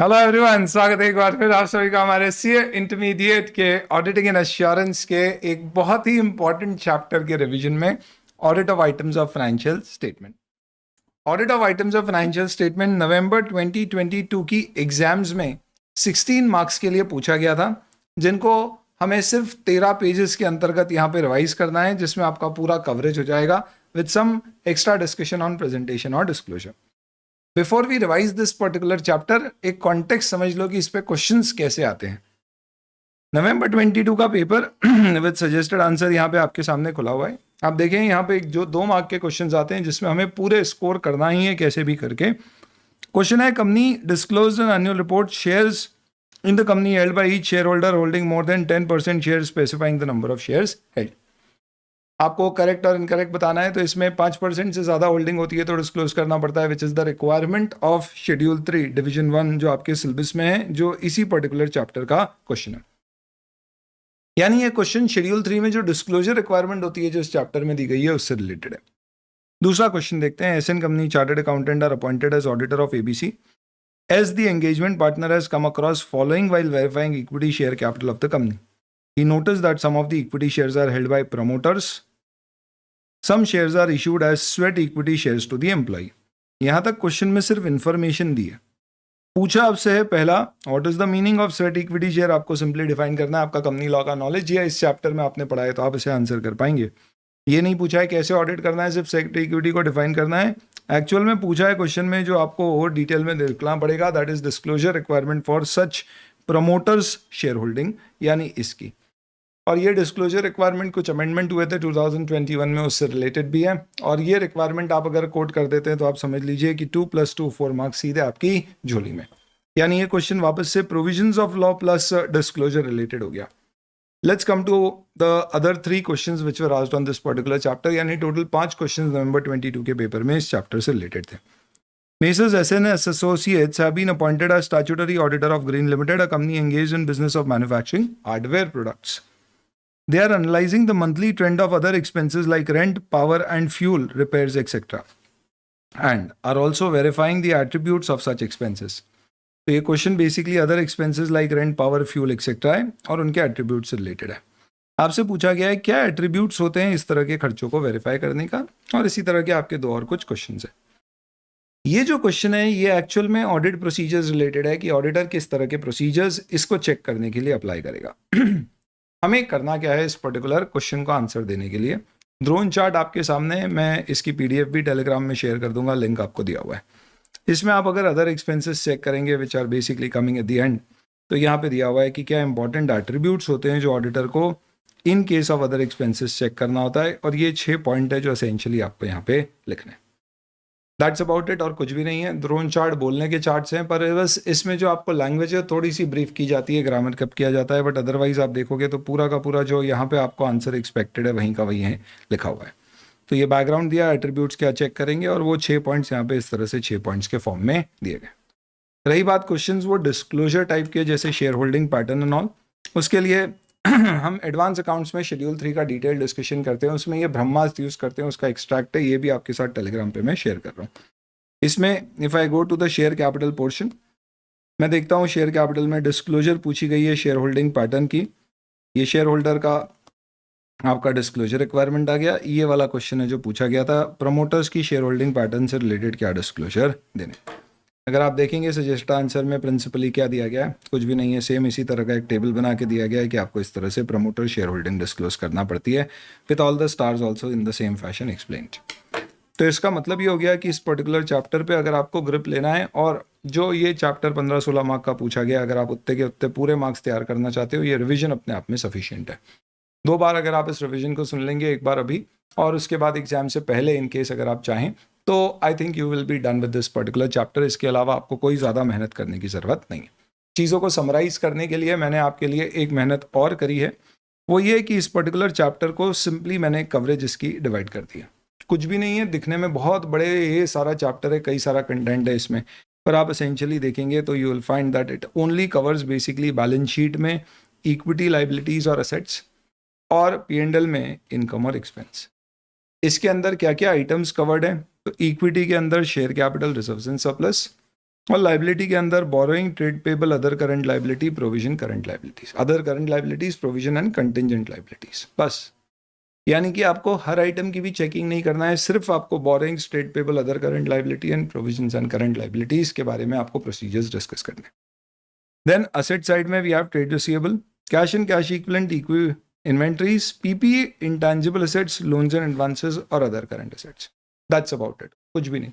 Hello everyone, स्वागत है एक बार फिर आप सभी का हमारे सीए इंटरमीडिएट के ऑडिटिंग एंड एश्योरेंस के एक बहुत ही इंपॉर्टेंट चैप्टर के रिवीजन में audit of items of financial statement. Audit of items of financial statement November 2022 की एग्जाम्स में 16 मार्क्स के लिए पूछा गया था, जिनको हमें सिर्फ 13 पेजेस के अंतर्गत यहाँ पे रिवाइज करना है, जिसमें आपका पूरा कवरेज हो जाएगा with some extra discussion on presentation और disclosure. Before we revise this particular chapter, एक कॉन्टेक्स्ट समझ लो कि इस पे क्वेश्चंस कैसे आते हैं। नवंबर 22 का पेपर विद सजेस्टेड आंसर यहाँ पे आपके सामने खुला हुआ है। आप देखें यहाँ पे जो 2 मार्क के क्वेश्चंस आते हैं, जिसमें हमें पूरे स्कोर करना ही है कैसे भी करके। क्वेश्चन है, company disclosed in annual report shares in the company held by each share holder holding more than 10% share specifying the number of shares held. आपको करेक्ट और इनकरेक्ट बताना है, तो इसमें 5% से ज़्यादा होल्डिंग होती है तो डिस्क्लोज करना पड़ता है, which is the requirement of schedule 3 division 1 जो आपके सिलेबस में है, जो इसी पर्टिकुलर चैप्टर का क्वेश्चन है। यानी ये क्वेश्चन शेड्यूल 3 में जो डिस्क्लोजर रिक्वायरमेंट होती है जो इस चैप्टर में दी गई है उससे रिलेटेड है। दूसरा क्वेश्चन देखते हैं, SN company chartered accountant are appointed as auditor of ABC as the engagement partner has come across following while verifying equity share capital of the company. He noticed that some of the equity shares are held by promoters. Some shares are issued as sweat equity shares to the employee. यहां तक question में सिर्फ information दी है। पूछा आपसे है पहला, what is the meaning of sweat equity share. आपको सिंपली डिफाइन करना है। आपका कंपनी लॉ का नॉलेज या इस चैप्टर में आपने पढ़ा है तो आप इसे आंसर कर पाएंगे। ये नहीं पूछा है कैसे ऑडिट करना है, सिर्फ स्वेट इक्विटी को डिफाइन करना है। एक्चुअल में पूछा है क्वेश्चन में जो आपको और डिटेल में लिखना पड़ेगा, that is disclosure requirement for such promoters share holding, यानी इसकी। और ये डिस्क्लोजर रिक्वायरमेंट कुछ अमेंडमेंट हुए थे 2021 में, उससे रिलेटेड भी है। और ये रिक्वायरमेंट आप अगर कोट कर देते हैं तो आप समझ लीजिए कि 2 + 2 4 मार्क्स सीधे आपकी झोली में। यानी ये क्वेश्चन वापस से provisions of law plus disclosure related हो गया। Let's come to the other 3 questions which were asked on this particular chapter. यानी टोटल 5 क्वेश्चंस नवंबर 22 के पेपर में इस चैप्टर से रिलेटेड थे। Messrs. S&S Associates have been appointed as statutory auditor of Green Limited, a company engaged in business of manufacturing hardware products. They are analyzing the monthly trend of other expenses like rent, power and fuel, repairs, etc. and are also verifying the attributes of such expenses. तो ये question basically other expenses like rent, power, fuel etcetera है और उनके attribute से related है। आपसे पूछा गया है क्या एट्रीब्यूट्स होते हैं इस तरह के खर्चों को वेरीफाई करने का, और इसी तरह के आपके 2 और कुछ क्वेश्चन है। ये जो क्वेश्चन है ये एक्चुअल में ऑडिट प्रोसीजर्स रिलेटेड है कि ऑडिटर किस तरह के प्रोसीजर्स इसको चेक करने के लिए अप्लाई करेगा। हमें करना क्या है इस पर्टिकुलर क्वेश्चन को आंसर देने के लिए। ड्रोन चार्ट आपके सामने है, मैं इसकी पीडीएफ भी टेलीग्राम में शेयर कर दूंगा, लिंक आपको दिया हुआ है। इसमें आप अगर अदर एक्सपेंसेस चेक करेंगे which are basically coming at the end, तो यहाँ पे दिया हुआ है कि क्या इंपॉर्टेंट एट्रीब्यूट्स होते हैं जो ऑडिटर को in case of other expenses check करना होता है। और ये 6 पॉइंट है जो एसेंशियली आपको यहाँ पे लिखने। दैट्स अबाउट इट, और कुछ भी नहीं है। ड्रोन चार्ट बोलने के चार्ट्स हैं, पर बस इसमें जो आपको लैंग्वेज है थोड़ी सी ब्रीफ की जाती है, ग्रामर कब किया जाता है, बट अदरवाइज आप देखोगे तो पूरा का पूरा जो यहाँ पे आपको आंसर एक्सपेक्टेड है वहीं का वहीं है लिखा हुआ है। तो ये बैकग्राउंड दिया, एट्रीब्यूट्स क्या चेक करेंगे, और वो 6 पॉइंट्स यहाँ पे इस तरह से 6 पॉइंट्स के फॉर्म में दिए गए। रही बात क्वेश्चंस वो डिस्क्लोजर टाइप के, जैसे share holding pattern and all, उसके लिए हम एडवांस अकाउंट्स में शेड्यूल 3 का डिटेल डिस्कशन करते हैं, उसमें ये ब्रह्मास्त्र यूज़ करते हैं, उसका एक्सट्रैक्ट है, ये भी आपके साथ टेलीग्राम पे मैं शेयर कर रहा हूँ। इसमें if I go to the share capital portion, मैं देखता हूँ शेयर कैपिटल में डिस्क्लोजर पूछी गई है शेयर होल्डिंग पैटर्न की। ये शेयर होल्डर का आपका डिस्क्लोजर रिक्वायरमेंट आ गया। ये वाला क्वेश्चन है जो पूछा गया था, प्रमोटर्स की शेयर होल्डिंग पैटर्न से रिलेटेड क्या डिस्क्लोजर देने। अगर आप देखेंगे सजेस्ट आंसर में प्रिंसिपली क्या दिया गया है, कुछ भी नहीं है, सेम इसी तरह का एक टेबल बना के दिया गया है कि आपको इस तरह से प्रमोटर शेयर होल्डिंग डिस्क्लोज करना पड़ती है, with all the stars also in the same fashion explained. तो इसका मतलब ये हो गया कि इस पर्टिकुलर चैप्टर पे अगर आपको ग्रिप लेना है, और जो ये चैप्टर 15-16 मार्क का पूछा गया, अगर आप उतने के उतने पूरे मार्क्स तैयार करना चाहते हो, ये रिवीजन अपने आप में सफिशिएंट है। 2 बार अगर आप इस रिवीजन को सुन लेंगे, एक बार अभी और उसके बाद एग्जाम से पहले इन केस अगर आप चाहें, तो I think you will be done with this particular chapter. इसके अलावा आपको कोई ज़्यादा मेहनत करने की ज़रूरत नहीं है। चीज़ों को समराइज़ करने के लिए मैंने आपके लिए एक मेहनत और करी है, वो ये कि इस पर्टिकुलर चैप्टर को सिंपली मैंने कवरेज इसकी डिवाइड कर दिया। कुछ भी नहीं है, दिखने में बहुत बड़े ये सारा चैप्टर है, कई सारा कंटेंट है इसमें, पर आप एसेंशियली देखेंगे तो you will find that it only covers basically balance sheet में इक्विटी, लाइबिलिटीज़ और असेट्स, और P&L में इनकम और एक्सपेंस। इसके अंदर क्या क्या आइटम्स कवर्ड हैं, तो इक्विटी के अंदर share capital, reserves and surplus, और लाइबिलिटी के अंदर borrowing, trade payable, other current liability, provision, current liabilities, other current liabilities, provision and contingent liabilities, बस। यानी कि आपको हर आइटम की भी चेकिंग नहीं करना है, सिर्फ आपको borrowings, trade payable, other current liability and provisions and current liabilities के बारे में आपको प्रोसीजर्स डिस्कस करने हैं। देन असेट साइड में we have trade receivable, cash and cash equivalent, इक्वी inventories, PPE, intangible assets, loans and advances और other current assets, that's about it, कुछ भी नहीं।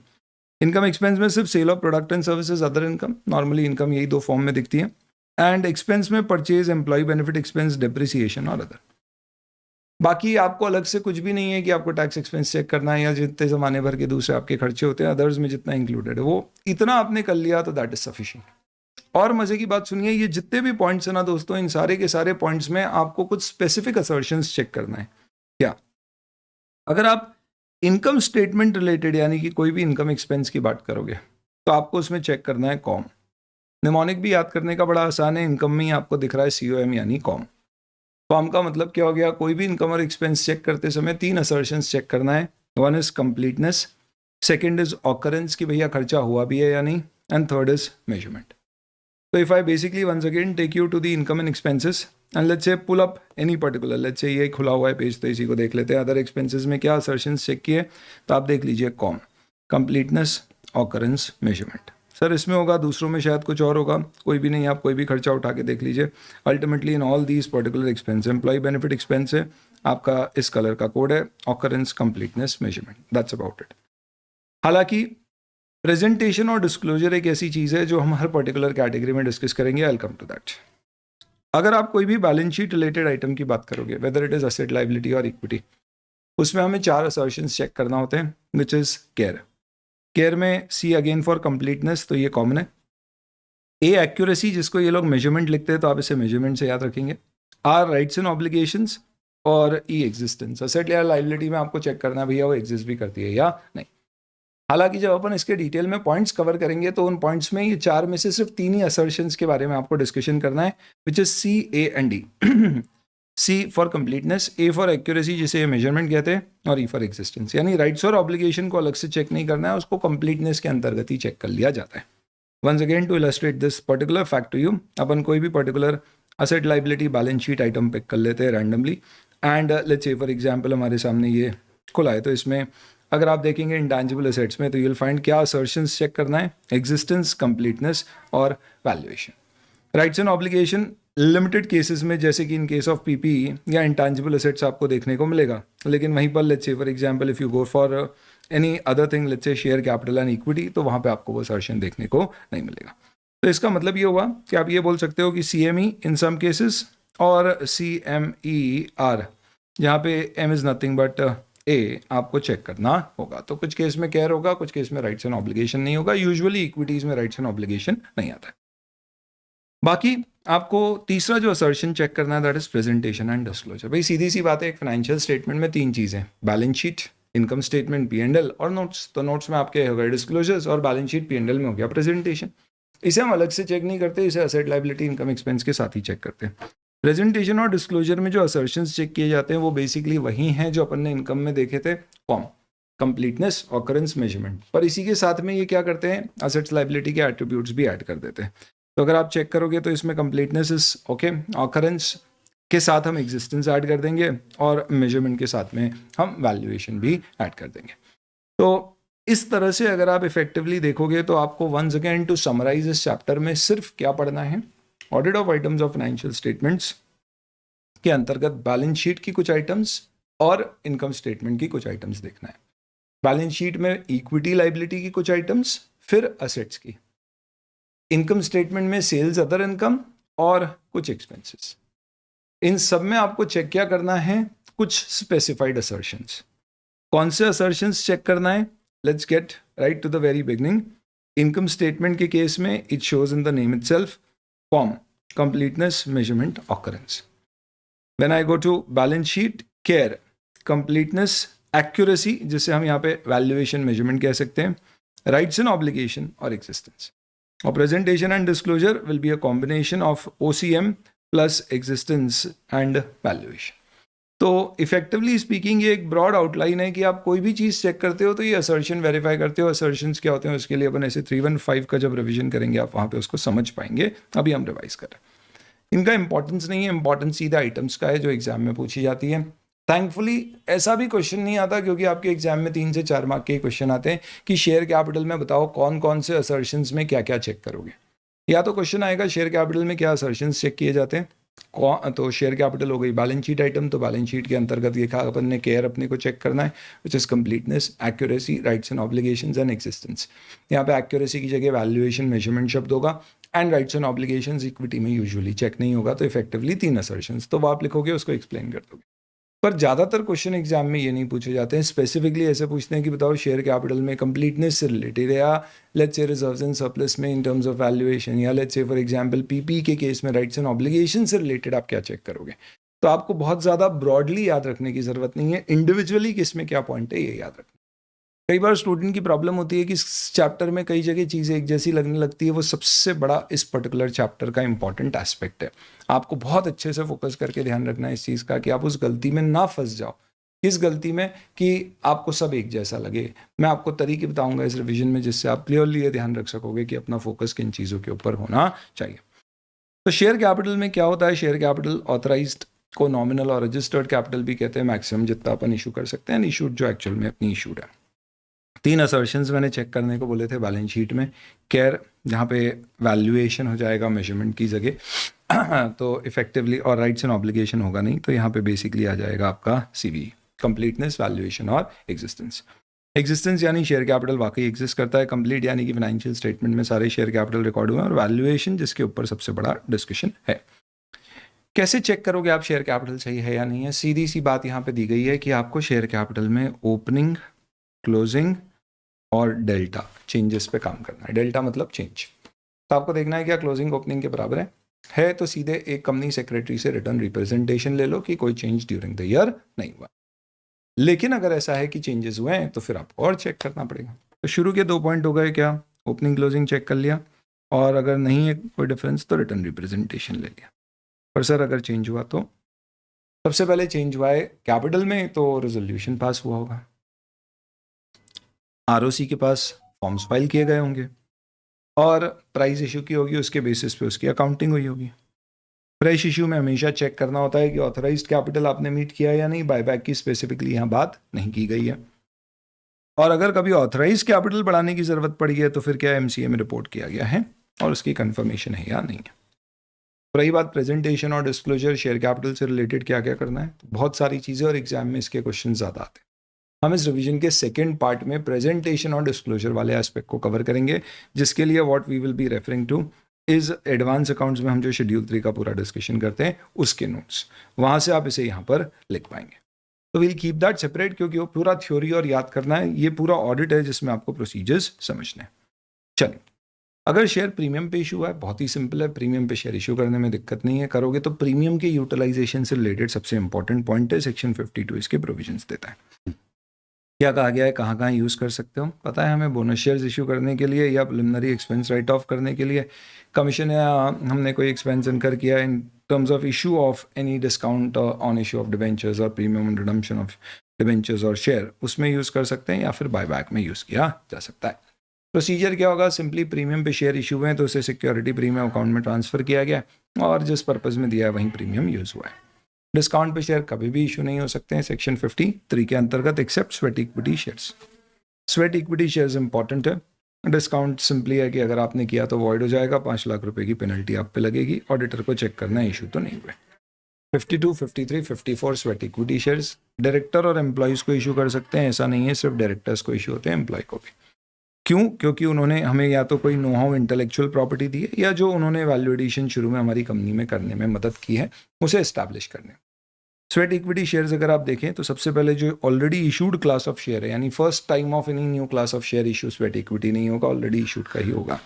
इनकम एक्सपेंस में सिर्फ sale of product and services, other income, normally income यही दो form में दिखती है। एंड एक्सपेंस में purchase, employee benefit expense, depreciation और अदर। बाकी आपको अलग से कुछ भी नहीं है कि आपको टैक्स एक्सपेंस चेक करना है या जितने जमाने भर के दूसरे आपके खर्चे होते हैं अदर्स में जितना इंक्लूडेड है वो इतना आपने कर लिया तो दैट इज सफिशिएंट। और मजे की बात सुनिए, ये जितने भी पॉइंट्स है ना दोस्तों, इन सारे के सारे पॉइंट्स में आपको कुछ स्पेसिफिक असर्शंस चेक करना है। क्या? अगर आप इनकम स्टेटमेंट रिलेटेड यानी कि कोई भी इनकम एक्सपेंस की बात करोगे तो आपको उसमें चेक करना है कॉम। निमोनिक भी याद करने का बड़ा आसान है, इनकम में ही आपको दिख रहा है COM यानी कॉम। कॉम का मतलब क्या हो गया? कोई भी इनकम और एक्सपेंस चेक करते समय 3 असर्शंस चेक करना है। One is completeness, second is occurrence कि भैया खर्चा हुआ भी है या नहीं, and third is measurement. So if I basically once again take you to the income and expenses and let's say pull up any particular, let's say ये खुला हुआ है पेज तो इसी को देख लेते हैं। अदर एक्सपेंसेस में क्या असर्शंस चेक किए तो आप देख लीजिए, com, completeness, occurrence, measurement. Sir इसमें होगा, दूसरों में शायद कुछ और होगा, कोई भी नहीं, आप कोई भी खर्चा उठा के देख लीजिए। Ultimately in all these particular expense, employee benefit expense है आपका, इस कलर का कोड है, occurrence, completeness, measurement, that's about it. हालांकि प्रेजेंटेशन और डिस्क्लोजर एक ऐसी चीज़ है जो हम हर पर्टिकुलर कैटेगरी में डिस्कस करेंगे, I will come to that. अगर आप कोई भी बैलेंस शीट रिलेटेड आइटम की बात करोगे, whether it is asset, liability और इक्विटी, उसमें हमें 4 असर्शंस चेक करना होते हैं, विच इज केयर। केयर में C अगेन फॉर कंप्लीटनेस, तो ये कॉमन है। A एक्यूरेसी, जिसको ये लोग मेजरमेंट लिखते हैं तो आप इसे मेजरमेंट से याद रखेंगे। R राइट्स एंड ऑब्लिगेशंस और E एग्जिस्टेंस। असेट या लाइबिलिटी में आपको चेक करना है भैया वो एग्जिस्ट भी करती है या नहीं। हालांकि जब अपन इसके डिटेल में पॉइंट्स कवर करेंगे तो उन पॉइंट्स में ये 4 में से सिर्फ 3 ही असर्शंस के बारे में आपको डिस्कशन करना है, which is C, A and D। C for completeness, A for accuracy जिसे मेजरमेंट कहते हैं, और E फॉर एग्जिस्टेंस। यानी राइट्स और ऑब्लिगेशन को अलग से चेक नहीं करना है, उसको कंप्लीटनेस के अंतर्गत ही चेक कर लिया जाता है। Once again to illustrate this particular fact to you, अपन कोई भी particular asset, liability, balance sheet item pick कर लेते हैं randomly, and let's say for example हमारे सामने ये खुला है, तो इसमें अगर आप देखेंगे इंटेंजिबल एसेट्स में तो यू विल फाइंड क्या असर्शंस चेक करना है, एग्जिस्टेंस, कंप्लीटनेस और valuation. Rights and obligation limited cases में, जैसे कि इन केस ऑफ पीपीई या इंटेंजिबल एसेट्स आपको देखने को मिलेगा, लेकिन वहीं पर let's say for example if you go for any other thing, let's say share capital and equity, तो वहाँ पे आपको वो असर्शन देखने को नहीं मिलेगा। तो इसका मतलब ये हुआ कि आप ये बोल सकते हो कि CME इन सम केसेस और CMER, जहाँ पे M is nothing but A आपको चेक करना होगा। तो कुछ केस में केयर होगा, कुछ केस में राइट्स एंड ऑब्लिगेशन नहीं होगा। यूजुअली इक्विटीज में राइट्स एंड ऑब्लिगेशन नहीं आता है। बाकी आपको तीसरा जो असर्शन चेक करना है that is presentation and disclosure. भाई सीधी सी बात है, एक फाइनेंशियल स्टेटमेंट में 3 चीज़ें, balance sheet, income statement, P&L और नोट्स। तो नोट्स में आपके हो गए डिस्क्लोजर्स और बैलेंस शीट, P&L में हो गया प्रेजेंटेशन। इसे हम अलग से चेक नहीं करते, इसे असेट, लाइबिलिटी, इनकम एक्सपेंस के साथ ही चेक करते हैं। प्रेजेंटेशन और डिस्क्लोजर में जो असर्शंस चेक किए जाते हैं वो बेसिकली वही हैं जो अपन ने इनकम में देखे थे, कॉम, कंप्लीटनेस, ऑकरेंस, मेजरमेंट। पर इसी के साथ में ये क्या करते हैं, असेट्स, लाइबिलिटी के एट्रीब्यूट्स भी ऐड कर देते हैं। तो अगर आप चेक करोगे तो इसमें कंप्लीटनेस इज ओके, ऑकरेंस के साथ हम एग्जिस्टेंस ऐड कर देंगे और मेजरमेंट के साथ में हम वैल्यूएशन भी ऐड कर देंगे। तो इस तरह से अगर आप इफेक्टिवली देखोगे तो आपको वंस अगेन टू समराइज इस चैप्टर में सिर्फ क्या पढ़ना है, audit of items of financial statements के अंतर्गत बैलेंस शीट की कुछ आइटम्स और इनकम स्टेटमेंट की कुछ आइटम्स देखना है। बैलेंस शीट में इक्विटी, लाइबिलिटी की कुछ आइटम्स, फिर असेट्स की। इनकम स्टेटमेंट में सेल्स, अदर इनकम और कुछ एक्सपेंसेस। इन सब में आपको चेक क्या करना है, कुछ स्पेसिफाइड असर्शंस। कौन से असर्शंस चेक करना है, let's get right to the very beginning. Income statement के केस में it shows in the name itself, form, completeness, measurement, occurrence. When I go to balance sheet, care, completeness, accuracy जिसे हम यहाँ पे valuation, measurement कह सकते हैं, rights and obligation और एग्जिस्टेंस। और presentation and disclosure will be a combination of OCM plus existence and valuation. तो इफेक्टिवली स्पीकिंग ये एक ब्रॉड आउटलाइन है कि आप कोई भी चीज़ चेक करते हो तो ये असर्शन वेरीफाई करते हो। असर्शंस क्या होते हैं उसके लिए अपन ऐसे 315 का जब रिवीजन करेंगे आप वहाँ पे उसको समझ पाएंगे। अभी हम रिवाइज कर रहे हैं। इनका इंपॉर्टेंस नहीं है, इंपॉर्टेंस सीधे आइटम्स का है जो एग्जाम में पूछी जाती है। थैंकफुली ऐसा भी क्वेश्चन नहीं आता, क्योंकि आपके एग्जाम में 3 से 4 मार्क के क्वेश्चन आते हैं कि शेयर कैपिटल में बताओ कौन कौन से असर्शंस में क्या क्या चेक करोगे। या तो क्वेश्चन आएगा शेयर कैपिटल में क्या असर्शंस चेक किए जाते हैं, तो शेयर कैपिटल हो गई बैलेंस शीट आइटम, तो बैलेंस शीट के अंतर्गत ये कहा अपन ने केयर अपने को चेक करना है, which is completeness, accuracy, rights and obligations and existence. यहाँ पे एक्यूरेसी की जगह वैल्यूएशन मेजरमेंट शब्द होगा, and rights and obligations equity में यूजुअली चेक नहीं होगा, तो इफेक्टिवली 3 असर्शंस तो वो आप लिखोगे, उसको एक्सप्लेन कर दोगे। पर ज़्यादातर क्वेश्चन एग्जाम में ये नहीं पूछे जाते हैं। स्पेसिफिकली ऐसे पूछते हैं कि बताओ शेयर कैपिटल में कंप्लीटनेस से रिलेटेड, या let's say reserves and surplus में इन टर्म्स ऑफ वैल्यूएशन, या let's say for example PP के केस में राइट्स एंड ऑब्लिगेशन से रिलेटेड आप क्या चेक करोगे। तो आपको बहुत ज़्यादा ब्रॉडली याद रखने की ज़रूरत नहीं है, इंडिविजुअली किस में क्या पॉइंट है ये याद रखना। कई बार स्टूडेंट की प्रॉब्लम होती है कि इस चैप्टर में कई जगह चीज़ें एक जैसी लगने लगती है, वो सबसे बड़ा इस पर्टिकुलर चैप्टर का इंपॉर्टेंट एस्पेक्ट है। आपको बहुत अच्छे से फोकस करके ध्यान रखना है इस चीज़ का कि आप उस गलती में ना फंस जाओ। किस गलती में कि आपको सब एक जैसा लगे। मैं आपको तरीके बताऊंगा इस रिवीजन में जिससे आप क्लियरली ये ध्यान रख सकोगे कि अपना फोकस किन चीज़ों के ऊपर होना चाहिए। तो शेयर कैपिटल में क्या होता है, शेयर कैपिटल ऑथराइज्ड को नॉमिनल और रजिस्टर्ड कैपिटल भी कहते हैं, मैक्सिमम जितना अपन इशू कर सकते हैं, इशूड जो एक्चुअल में अपनी इशूड है। 3 असर्शंस मैंने चेक करने को बोले थे बैलेंस शीट में, केयर जहाँ पे वैल्यूएशन हो जाएगा मेजरमेंट की जगह तो इफेक्टिवली, और राइट्स एंड ऑब्लिगेशन होगा नहीं, तो यहाँ पे बेसिकली आ जाएगा आपका सीवी, कंप्लीटनेस, वैल्यूएशन और एग्जिस्टेंस। एग्जिस्टेंस यानी शेयर कैपिटल वाकई एग्जिस्ट करता है, कंप्लीट यानी कि फाइनेंशियल स्टेटमेंट में सारे शेयर कैपिटल रिकॉर्ड हुए, और वैल्यूएशन जिसके ऊपर सबसे बड़ा डिस्कशन है। कैसे चेक करोगे आप शेयर कैपिटल सही है या नहीं है? सीधी सी बात यहाँ पे दी गई है कि आपको शेयर कैपिटल में ओपनिंग, क्लोजिंग और डेल्टा चेंजेस पे काम करना है। डेल्टा मतलब चेंज, तो आपको देखना है क्या क्लोजिंग ओपनिंग के बराबर है तो सीधे एक कंपनी सेक्रेटरी से रिटर्न रिप्रेजेंटेशन ले लो कि कोई चेंज ड्यूरिंग द ईयर नहीं हुआ। लेकिन अगर ऐसा है कि चेंजेस हुए हैं तो फिर आपको और चेक करना पड़ेगा। तो शुरू के 2 पॉइंट हो गए क्या, ओपनिंग क्लोजिंग चेक कर लिया, और अगर नहीं है कोई डिफरेंस तो रिटर्न रिप्रेजेंटेशन ले लिया। पर सर अगर चेंज हुआ तो सबसे पहले चेंज हुआ है कैपिटल में तो रेजोल्यूशन पास हुआ होगा, आरओसी के पास फॉर्म्स फाइल किए गए होंगे, और प्राइस इशू की होगी, उसके बेसिस पे उसकी अकाउंटिंग हुई होगी। फ्रेश इशू में हमेशा चेक करना होता है कि ऑथराइज्ड कैपिटल आपने मीट किया या नहीं, बायबैक की स्पेसिफिकली यहाँ बात नहीं की गई है। और अगर कभी ऑथराइज्ड कैपिटल बढ़ाने की जरूरत पड़ी है तो फिर क्या एमसीए में रिपोर्ट किया गया है और उसकी कंफर्मेशन है या नहीं है। रही बात प्रेजेंटेशन और डिस्क्लोजर, शेयर कैपिटल से रिलेटेड क्या क्या करना है, तो बहुत सारी चीज़ें और एग्जाम में इसके क्वेश्चन ज़्यादा आते हैं। हम इस रिवीजन के सेकेंड पार्ट में प्रेजेंटेशन और डिस्क्लोजर वाले एस्पेक्ट को कवर करेंगे, जिसके लिए what we will be referring to is advance accounts में हम जो शेड्यूल 3 का पूरा डिस्कशन करते हैं उसके नोट्स, वहां से आप इसे यहाँ पर लिख पाएंगे। तो विल कीप दैट सेपरेट, क्योंकि वो पूरा थ्योरी और याद करना है, ये पूरा ऑडिट है जिसमें आपको प्रोसीजर्स समझने हैं। चलिए, अगर शेयर प्रीमियम पे इशू है, बहुत ही सिंपल है, प्रीमियम पे शेयर इशू करने में दिक्कत नहीं है, करोगे तो प्रीमियम के यूटिलाइजेशन से रिलेटेड सबसे इंपॉर्टेंट पॉइंट है सेक्शन 52 इसके प्रोविजंस देता है। क्या कहा गया है, कहाँ कहाँ यूज़ कर सकते हो, पता है हमें बोनस शेयर्स इशू करने के लिए या प्रिलिमिनरी एक्सपेंस राइट ऑफ करने के लिए, कमीशन या हमने कोई एक्सपेंस इनकर किया in terms of issue of any discount on issue of debentures और प्रीमियम रिडम्पशन ऑफ डिबेंचर्स और शेयर, उसमें यूज़ कर सकते हैं, या फिर बायबैक में यूज़ किया जा सकता है। प्रोसीजर क्या होगा, सिंपली प्रीमियम पे शेयर इशू हुए हैं तो उसे सिक्योरिटी प्रीमियम अकाउंट में ट्रांसफर किया गया और जिस पर्पज़ में दिया है वहीं प्रीमियम यूज़ हुआ है। डिस्काउंट पे शेयर कभी भी इशू नहीं हो सकते हैं सेक्शन 53 के अंतर्गत, except sweat equity shares. Sweat equity shares important है, डिस्काउंट सिंपली है कि अगर आपने किया तो वॉइड हो जाएगा, 5 लाख रुपए की पेनल्टी आप पे लगेगी, ऑडिटर को चेक करना है इशू तो नहीं हुए। 52, 53, 54 स्वेट इक्विटी शेयर्स डायरेक्टर और एम्प्लॉयज़ को इशू कर सकते हैं, ऐसा नहीं है सिर्फ डायरेक्टर्स को इशू होते हैं, एम्प्लॉय को भी। क्यों? क्योंकि उन्होंने हमें या तो कोई नो हाउ इंटेलेक्चुअल प्रॉपर्टी दी है, या जो उन्होंने वैल्यू एडिशन शुरू में हमारी कंपनी में करने में मदद की है उसे एस्टैब्लिश करने। स्वेट इक्विटी शेयर्स अगर आप देखें तो सबसे पहले जो already issued class of share है, यानी first time of any new class of share issue sweat equity नहीं होगा, ऑलरेडी इशूड का ही होगा।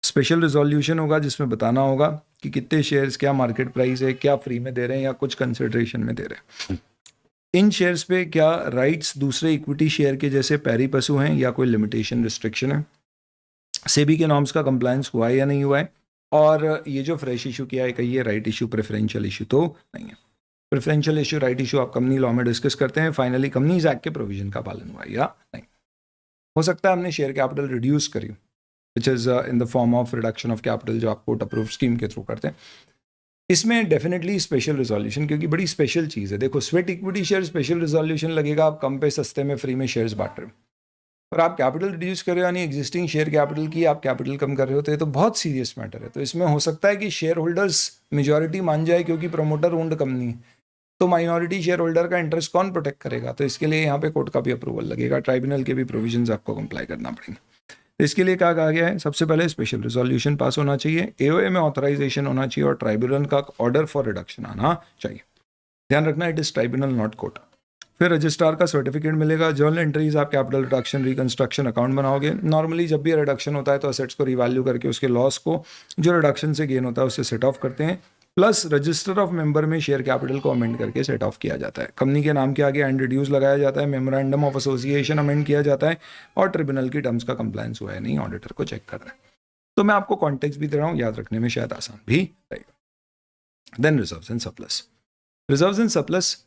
स्पेशल रिजोल्यूशन होगा जिसमें बताना होगा कि कितने शेयर्स, क्या मार्केट प्राइस है, क्या फ्री में दे रहे हैं या कुछ कंसिडरेशन में दे रहे हैं, इन शेयर्स पे क्या राइट्स दूसरे इक्विटी शेयर के जैसे पैरी पशु हैं या कोई लिमिटेशन रिस्ट्रिक्शन है, सेबी के नॉर्म्स का कंप्लायंस हुआ है या नहीं हुआ है, और ये जो फ्रेश इशू किया है कहिए राइट इशू प्रेफरेंशियल इशू तो नहीं है। प्रेफरेंशियल इशू, राइट इशू आप कंपनी लॉ में डिस्कस करते हैं। फाइनली कंपनीज एक्ट के प्रोविजन का पालन हुआ या नहीं। हो सकता है हमने शेयर कैपिटल रिड्यूस करी, which is in the form of reduction of capital, जो आप कोर्ट अप्रूव स्कीम के थ्रू करते हैं। इसमें डेफिनेटली स्पेशल रिजोल्यूशन, क्योंकि बड़ी स्पेशल चीज़ है। देखो, sweat equity share special resolution लगेगा, आप कम पे सस्ते में फ्री में शेयर्स बांट रहे हो, और आप कैपिटल रिड्यूस कर रहे हो, यानी एग्जिस्टिंग शेयर कैपिटल की आप कैपिटल कम कर रहे हो, तो ये तो बहुत सीरियस मैटर है। तो इसमें हो सकता है कि शेयर होल्डर्स मेजॉरिटी मान जाए, क्योंकि प्रमोटर ओन्ड कंपनी है, तो माइनॉरिटी शेयर होल्डर का इंटरेस्ट कौन प्रोटेक्ट करेगा? तो इसके लिए यहाँ पे कोर्ट का भी अप्रूवल लगेगा, ट्राइब्यूनल के भी प्रोविजंस आपको कंप्लाई करना पड़ेंगे। तो इसके लिए क्या कहा गया है? सबसे पहले स्पेशल रिजोल्यूशन पास होना चाहिए, एओए में ऑथराइजेशन होना चाहिए, और ट्राइब्यूनल का ऑर्डर फॉर रिडक्शन आना चाहिए। ध्यान रखना, it is tribunal not court. फिर रजिस्ट्रार का सर्टिफिकेट मिलेगा, जर्नल एंट्रीज, आप कैपिटल रिडक्शन रिकंस्ट्रक्शन अकाउंट बनाओगे। नॉर्मली जब भी रिडक्शन होता है तो असेट्स को रिवैल्यू करके उसके लॉस को जो रिडक्शन से गेन होता है उससे सेट ऑफ करते हैं, प्लस रजिस्टर ऑफ मेंबर में शेयर कैपिटल को अमेंड करके सेट ऑफ किया जाता है। कंपनी के नाम के आगे एंड रिड्यूस लगाया जाता है, मेमोरेंडम ऑफ एसोसिएशन अमेंड किया जाता है, और ट्रिब्यूनल की टर्म्स का कंप्लायंस हुआ है नहीं, ऑडिटर को चेक कर रहा है। तो मैं आपको कॉन्टेक्स्ट भी दे रहा हूँ, याद रखने में शायद आसान भी रहेगा। Then reserves and surplus. Reserves and surplus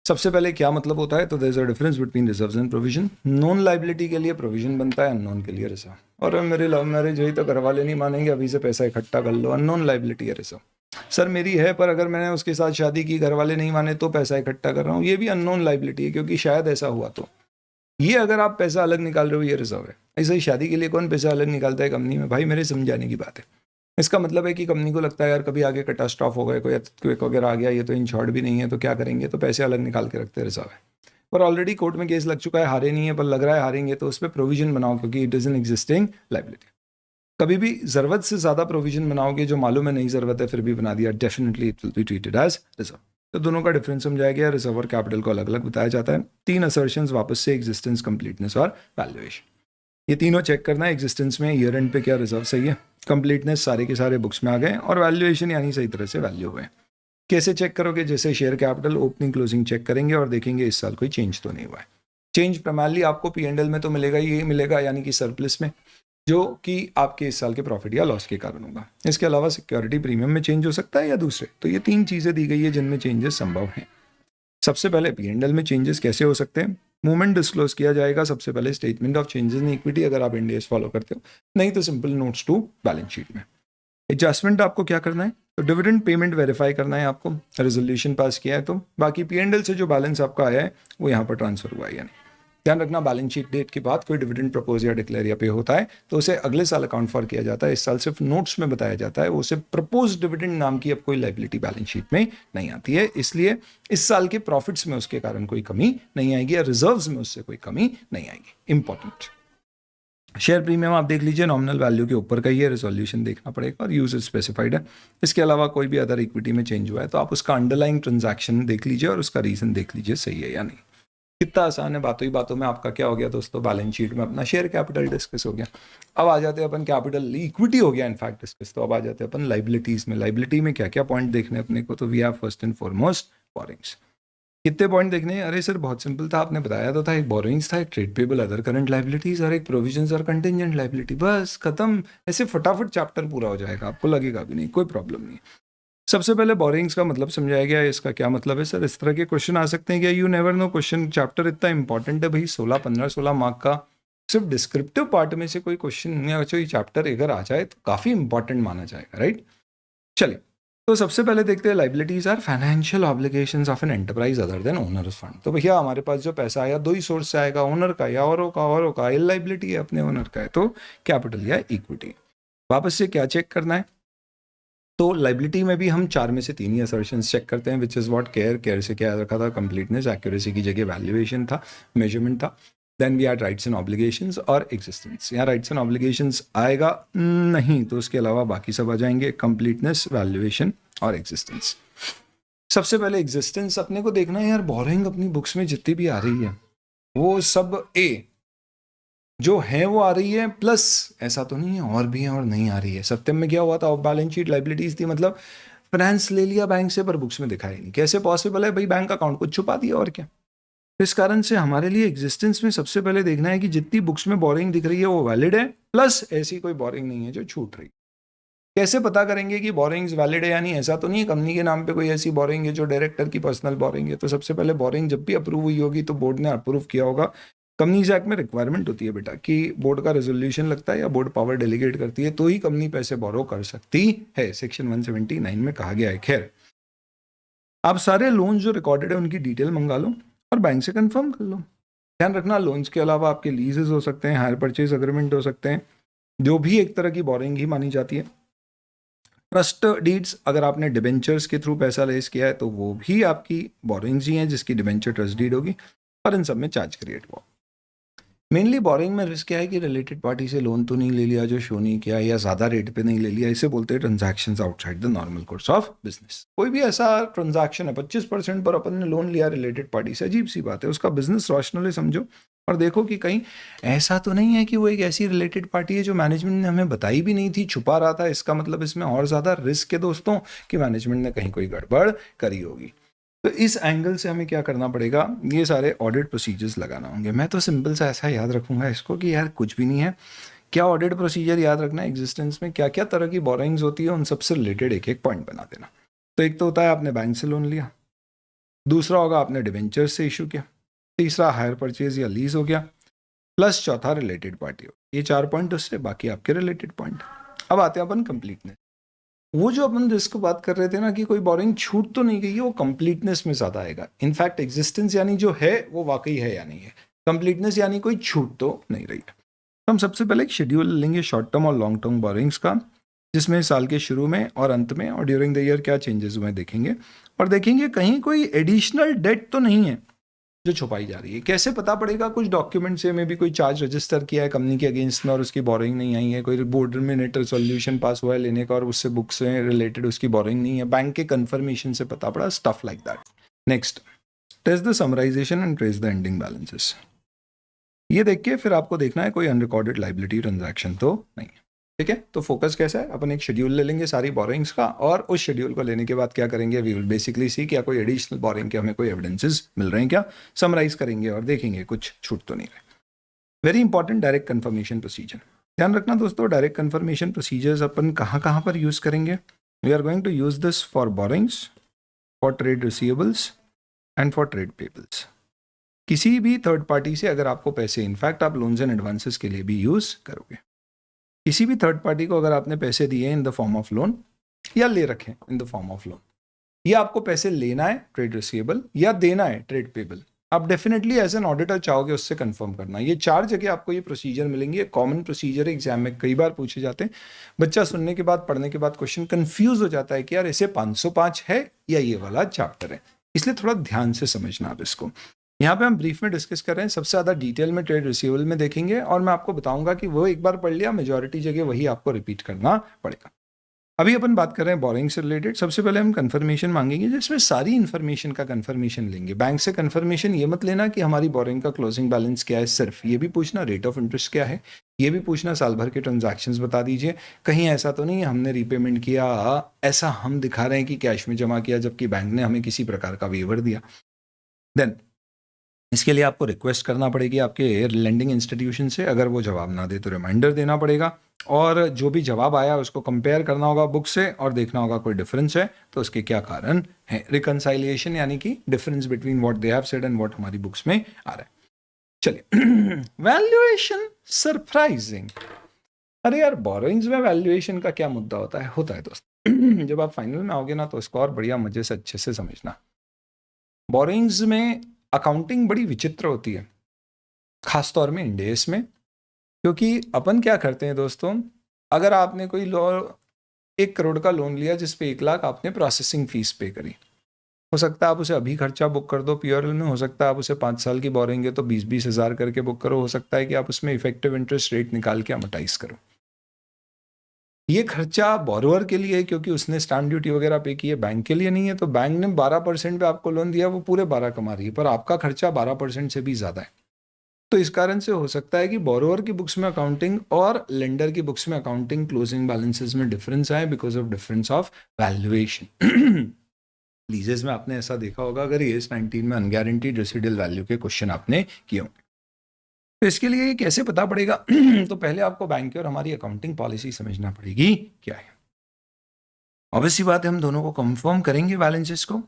सबसे पहले क्या मतलब होता है? तो there is a difference between reserves and provision. Non liability के लिए प्रोविजन बनता है, अननोन के लिए रिजर्व। और मेरी लव मैरिज हुई तो घर वाले नहीं मानेंगे, अभी से पैसा इकट्ठा कर लो, अननोन लाइबिलिटी है रिजर्व। सर मेरी है, पर अगर मैंने उसके साथ शादी की, घर वाले नहीं माने, तो पैसा इकट्ठा कर रहा हूँ, ये भी अननोन लाइबिलिटी है, क्योंकि शायद ऐसा हुआ तो। ये अगर आप पैसा अलग निकाल रहे हो, ये रिजर्व है। ऐसे ही शादी के लिए कौन पैसा अलग निकालता है कंपनी में? भाई मेरे समझाने की बात है। इसका मतलब है कि कंपनी को लगता है यार कभी आगे कैटास्ट्रॉफ हो गया, कोई अर्थक्वेक वगैरह आ गया, ये तो इंश्योर्ड भी नहीं है, तो क्या करेंगे? तो पैसे अलग निकाल के रखते हैं, रिजर्व है। पर ऑलरेडी कोर्ट में केस लग चुका है, हारे नहीं है, पर लग रहा है हारेंगे, तो उस पर प्रोविजन बनाओ, क्योंकि it is an existing liability. कभी भी जरूरत से ज्यादा प्रोविजन बनाओगे, जो मालूम है नहीं जरूरत है फिर भी बना दिया, definitely it will be treated as reserve. तो दोनों का डिफरेंस समझाया गया। रिजर्व और कैपिटल को अलग अलग बताया जाता है। 3 असर्शंस वापस से, एग्जिस्टेंस, कंप्लीटनेस और वैल्यूएशन। ये तीनों चेक करना है एग्जिस्टेंस में, ईयर एंड पे क्या रिजर्व सही है, कंप्लीटनेस सारे के सारे बुक्स में आ गए, और वैल्यूएशन यानी सही तरह से वैल्यू हुए। कैसे चेक करोगे? जैसे share capital opening closing check करेंगे और देखेंगे इस साल कोई चेंज तो नहीं हुआ है। चेंज प्राइमरली आपको P&L में तो मिलेगा ही, मिलेगा यानी कि सरप्लस में, जो कि आपके इस साल के प्रॉफिट या लॉस के कारण होगा। इसके अलावा सिक्योरिटी प्रीमियम में चेंज हो सकता है या दूसरे। तो ये 3 चीजें दी गई है जिनमें चेंजेस संभव हैं। सबसे पहले P&L में चेंजेस कैसे हो सकते हैं? मूवमेंट डिस्क्लोज किया जाएगा सबसे पहले statement of changes in equity, अगर आप इंडियस फॉलो करते हो, नहीं तो simple notes to balance sheet में। एडजस्टमेंट आपको क्या करना है? तो डिविडेंड पेमेंट वेरीफाई करना है आपको, रेजोल्यूशन पास किया है तो। बाकी P&L से जो बैलेंस आपका आया है वो यहाँ पर ट्रांसफर हुआ है या नहीं। ध्यान रखना, बैलेंस शीट डेट के बाद कोई डिविडेंड प्रपोज या डिक्लेयर या पे होता है तो उसे अगले साल अकाउंट फॉर किया जाता है। इस साल सिर्फ नोट्स में बताया जाता है, उसे प्रपोज डिविडेंड नाम की अब कोई लाइबिलिटी बैलेंस शीट में नहीं आती है। इसलिए इस साल के प्रॉफिट्स में उसके कारण कोई कमी नहीं आएगी, या रिजर्व्स में उससे कोई कमी नहीं आएगी। इंपॉर्टेंट। शेयर प्रीमियम आप देख लीजिए, नॉमिनल वैल्यू के ऊपर का ही है, रेजोल्यूशन देखना पड़ेगा, और यूज स्पेसिफाइड है। इसके अलावा कोई भी अदर इक्विटी में चेंज हुआ है तो आप उसका अंडरलाइंग ट्रांजैक्शन देख लीजिए और उसका रीजन देख लीजिए सही है या नहीं। कितना आसान है, बातों ही बातों में आपका क्या हो गया दोस्तों, बैलेंस शीट में अपना शेयर कैपिटल डिस्कस हो गया। अब आ जाते हैं अपन, कैपिटल इक्विटी हो गया इनफैक्ट डिस्कस, तो अब आ जाते हैं अपन लाइबिलिटीज में। लाइबिलिटी में क्या क्या पॉइंट देखने अपने को? तो we have first and foremost borrowings. कितने पॉइंट देखने हैं? अरे सर बहुत सिंपल था, आपने बताया तो था, एक बोरोइंग्स था, एक trade payable other current liabilities, और एक प्रोविजंस और कंटिजेंट लाइबिलिटी, बस खत्म। ऐसे फटाफट चैप्टर पूरा हो जाएगा, आपको लगेगा भी नहीं, कोई प्रॉब्लम नहीं। सबसे पहले बोरिंग्स का मतलब समझाया गया है। इसका क्या मतलब है सर? इस तरह के क्वेश्चन आ सकते हैं क्या? You never know. Question chapter इतना इंपॉर्टेंट है भाई, 16 मार्क का, सिर्फ डिस्क्रिप्टिव पार्ट में से कोई क्वेश्चन या कोई चैप्टर अगर आ जाए तो काफी इंपॉर्टेंट माना जाएगा, राइट? चलिए, तो सबसे पहले देखते हैं liabilities are financial obligations of an enterprise other than owners fund. तो भैया हमारे पास जो पैसा आया 2 ही सोर्स से आएगा, ओनर का या औरों का। ये लाइबिलिटी है अपने ओनर का है, तो कैपिटल या इक्विटी। वापस से क्या चेक करना है? तो लाइबिलिटी में भी हम 4 में से 3 ही असर्शंस चेक करते हैं, विच इज व्हाट, केयर से क्या रखा था, कंप्लीटनेस, एक्यूरेसी की जगह वैल्यूएशन था, मेजरमेंट था। Then we had rights and obligations और एग्जिस्टेंस। यहाँ राइट्स एंड ऑब्लिगेशंस आएगा नहीं, तो उसके अलावा बाकी सब आ जाएंगे, कंप्लीटनेस, वैल्यूएशन और एग्जिस्टेंस। सबसे पहले एग्जिस्टेंस अपने को देखना है यार, बोरिंग अपनी बुक्स में जितनी भी आ रही है वो सब ए जो है वो आ रही है, प्लस ऐसा तो नहीं है और भी है और नहीं आ रही है। सत्यम में क्या हुआ था, ऑफ बैलेंस शीट लाइबिलिटीज थी, मतलब फाइनेंस ले लिया बैंक से पर बुक्स में दिखाई नहीं। कैसे पॉसिबल है भाई? बैंक अकाउंट को छुपा दिया और क्या। इस कारण से हमारे लिए एग्जिस्टेंस में सबसे पहले देखना है कि जितनी बुक्स में बोरिंग दिख रही है वो वैलिड है, प्लस ऐसी कोई बोरिंग नहीं है जो छूट रही। कैसे पता करेंगे कि बोरिंग्स वैलिड है या नहीं? ऐसा तो नहीं है कंपनी के नाम पे कोई ऐसी बोरिंग है जो डायरेक्टर की पर्सनल बोरिंग है। तो सबसे पहले बोरिंग जब भी अप्रूव हुई होगी तो बोर्ड ने अप्रूव किया होगा। कंपनीज एक्ट में रिक्वायरमेंट होती है बेटा कि बोर्ड का रेजोल्यूशन लगता है या बोर्ड पावर डेलीगेट करती है तो ही कंपनी पैसे बोरो कर सकती है। सेक्शन 179 में कहा गया है। खैर, आप सारे लोन जो रिकॉर्डेड है उनकी डिटेल मंगा लो और बैंक से कंफर्म कर लो। ध्यान रखना, लोन्स के अलावा आपके लीजेस हो सकते हैं, हायर परचेज अग्रीमेंट हो सकते हैं, जो भी एक तरह की बोरिंग ही मानी जाती है। ट्रस्ट डीड्स, अगर आपने डिबेंचर्स के थ्रू पैसा रेज किया है तो वो भी आपकी बोरिंग्स ही हैं जिसकी डिबेंचर ट्रस्ट डीड होगी, पर इन सब में चार्ज क्रिएट हुआ। मेनली बोरिंग में रिस्क क्या है कि रिलेटेड पार्टी से लोन तो नहीं ले लिया, जो शो नहीं किया, या ज़्यादा रेट पे नहीं ले लिया। इसे बोलते हैं transactions outside the normal course of business. कोई भी ऐसा ट्रांजैक्शन है 25% पर अपन ने लोन लिया रिलेटेड पार्टी से, अजीब सी बात है, उसका बिजनेस रैशनली समझो और देखो कि कहीं ऐसा तो नहीं है कि वो एक ऐसी रिलेटेड पार्टी है जो मैनेजमेंट ने हमें बताई भी नहीं थी, छुपा रहा था। इसका मतलब इसमें और ज़्यादा रिस्क है दोस्तों कि मैनेजमेंट ने कहीं कोई गड़बड़ करी होगी। तो इस एंगल से हमें क्या करना पड़ेगा, ये सारे ऑडिट प्रोसीजर्स लगाना होंगे। मैं तो सिंपल सा ऐसा याद रखूंगा इसको कि यार कुछ भी नहीं है, क्या ऑडिट प्रोसीजर याद रखना है, एग्जिस्टेंस में क्या क्या तरह की बोरिंग्स होती है उन सबसे रिलेटेड एक एक पॉइंट बना देना। तो एक तो होता है आपने बैंक से लोन लिया, दूसरा होगा आपने डिवेंचर से इशू किया, तीसरा हायर परचेज या लीज हो गया, प्लस चौथा रिलेटेड पार्टी हो। ये 4 पॉइंट उससे, बाकी आपके रिलेटेड पॉइंट। अब आते हैं अपन कंप्लीटनेस। वो जो अपन जिसको बात कर रहे थे ना कि कोई बोरिंग छूट तो नहीं गई है, वो कंप्लीटनेस में ज़्यादा आएगा। इनफैक्ट एग्जिस्टेंस यानी जो है वो वाकई है या नहीं है, कंप्लीटनेस यानी कोई छूट तो नहीं रही है। तो हम सबसे पहले एक शेड्यूल लेंगे शॉर्ट टर्म और लॉन्ग टर्म बोरिंग्स का, जिसमें साल के शुरू में और अंत में और ड्यूरिंग द ईयर क्या चेंजेस हुए देखेंगे, और देखेंगे कहीं कोई एडिशनल डेट तो नहीं है जो छुपाई जा रही है। कैसे पता पड़ेगा? कुछ डॉक्यूमेंट से में भी कोई चार्ज रजिस्टर किया है कंपनी के अगेंस्ट में और उसकी बोरिंग नहीं आई है, कोई बोर्ड में नेट रेजोल्यूशन पास हुआ है लेने का और उससे बुक से रिलेटेड उसकी बोरिंग नहीं है, बैंक के कंफर्मेशन से पता पड़ा, stuff like that. Next, test the summarisation and trace the ending balances. ये देख के फिर आपको देखना है कोई अनरिकॉर्डेड लाइबिलिटी ट्रांजैक्शन तो नहीं है। ठीक है, तो फोकस कैसा है, अपन एक शेड्यूल ले लेंगे सारी बोरिंग्स का, और उस शेड्यूल को लेने के बाद क्या करेंगे, वी विल बेसिकली सी क्या कोई एडिशनल बोरिंग के हमें कोई एविडेंसेस मिल रहे हैं क्या, समराइज करेंगे और देखेंगे कुछ छूट तो नहीं रहे। Very important, direct confirmation procedure. ध्यान रखना दोस्तों, डायरेक्ट कंफर्मेशन प्रोसीजर्स अपन कहाँ पर यूज करेंगे। We are going to use this for borrowings, for trade receivables and for trade payables. किसी भी थर्ड पार्टी से अगर आपको पैसे, इनफैक्ट आप लोन्स एंड एडवांसेस के लिए भी यूज करोगे। किसी भी थर्ड पार्टी को अगर आपने पैसे दिए in the form of loan या ले रखे in the form of loan, या आपको पैसे लेना है ट्रेड रिसीवेबल या देना है ट्रेड पेबल, आप डेफिनेटली एज एन ऑडिटर चाहोगे उससे कंफर्म करना। ये 4 जगह आपको ये प्रोसीजर मिलेंगे। कॉमन प्रोसीजर एग्जाम में कई बार पूछे जाते हैं। बच्चा सुनने के बाद, पढ़ने के बाद क्वेश्चन कंफ्यूज हो जाता है कि यार इसे 505 है या ये वाला चैप्टर है, इसलिए थोड़ा ध्यान से समझना आप इसको। यहाँ पे हम ब्रीफ में डिस्कस कर रहे हैं, सबसे ज़्यादा डिटेल में ट्रेड रिसीवेबल में देखेंगे और मैं आपको बताऊंगा कि वो एक बार पढ़ लिया, मेजॉरिटी जगह वही आपको रिपीट करना पड़ेगा। अभी अपन बात कर रहे हैं बोरिंग से रिलेटेड। सबसे पहले हम कंफर्मेशन मांगेंगे जिसमें सारी इन्फॉर्मेशन का कंफर्मेशन लेंगे। बैंक से कंफर्मेशन ये मत लेना कि हमारी बोरिंग का क्लोजिंग बैलेंस क्या है, सिर्फ ये भी पूछना रेट ऑफ इंटरेस्ट क्या है, ये भी पूछना साल भर के ट्रांजैक्शंस बता दीजिए, कहीं ऐसा तो नहीं हमने रीपेमेंट किया, ऐसा हम दिखा रहे हैं कि कैश में जमा किया जबकि बैंक ने हमें किसी प्रकार का वेवर दिया। देन इसके लिए आपको रिक्वेस्ट करना पड़ेगी आपके लेंडिंग इंस्टीट्यूशन से, अगर वो जवाब ना दे तो रिमाइंडर देना पड़ेगा, और जो भी जवाब आया उसको कंपेयर करना होगा बुक से और देखना होगा कोई डिफरेंस है तो उसके क्या कारण है। रिकंसाइलिएशन यानी कि difference between what they have said and what हमारी बुक्स में आ रहा है। चलिए, वैल्यूएशन सरप्राइजिंग। अरे यार, बोरोइंग्स में वैल्यूएशन का क्या मुद्दा होता है दोस्त। जब आप फाइनल में आओगे ना तो इसको और बढ़िया मजे से अच्छे से समझना। बोरोइंग्स में अकाउंटिंग बड़ी विचित्र होती है, खासतौर में इंड एस में, क्योंकि अपन क्या करते हैं दोस्तों, अगर आपने कोई 1 करोड़ का लोन लिया जिस पे 1 लाख आपने प्रोसेसिंग फीस पे करी, हो सकता है आप उसे अभी खर्चा बुक कर दो पीआरएल में, हो सकता है आप उसे 5 साल की बोरिंग है तो 20-20 हज़ार करके बुक करो, हो सकता है कि आप उसमें इफेक्टिव इंटरेस्ट रेट निकाल के अमोर्टाइज करो। ये खर्चा बोरोअर के लिए है क्योंकि उसने स्टैम्प ड्यूटी वगैरह पे की है, बैंक के लिए नहीं है। तो बैंक ने 12% पे आपको लोन दिया, वो पूरे 12 कमा रही है, पर आपका खर्चा 12% से भी ज़्यादा है। तो इस कारण से हो सकता है कि बोरोअर की बुक्स में अकाउंटिंग और लेंडर की बुक्स में अकाउंटिंग क्लोजिंग बैलेंसेस में डिफरेंस आए because of difference of valuation. लीजेस में आपने ऐसा देखा होगा अगर ES 19 में अनगारंटीड रेसिडुअल वैल्यू के क्वेश्चन आपने किए होंगे। तो इसके लिए कैसे पता पड़ेगा तो पहले आपको बैंक की और हमारी अकाउंटिंग पॉलिसी समझना पड़ेगी क्या है। ऑब्वियसली बात है, हम दोनों को कंफर्म करेंगे बैलेंसेस को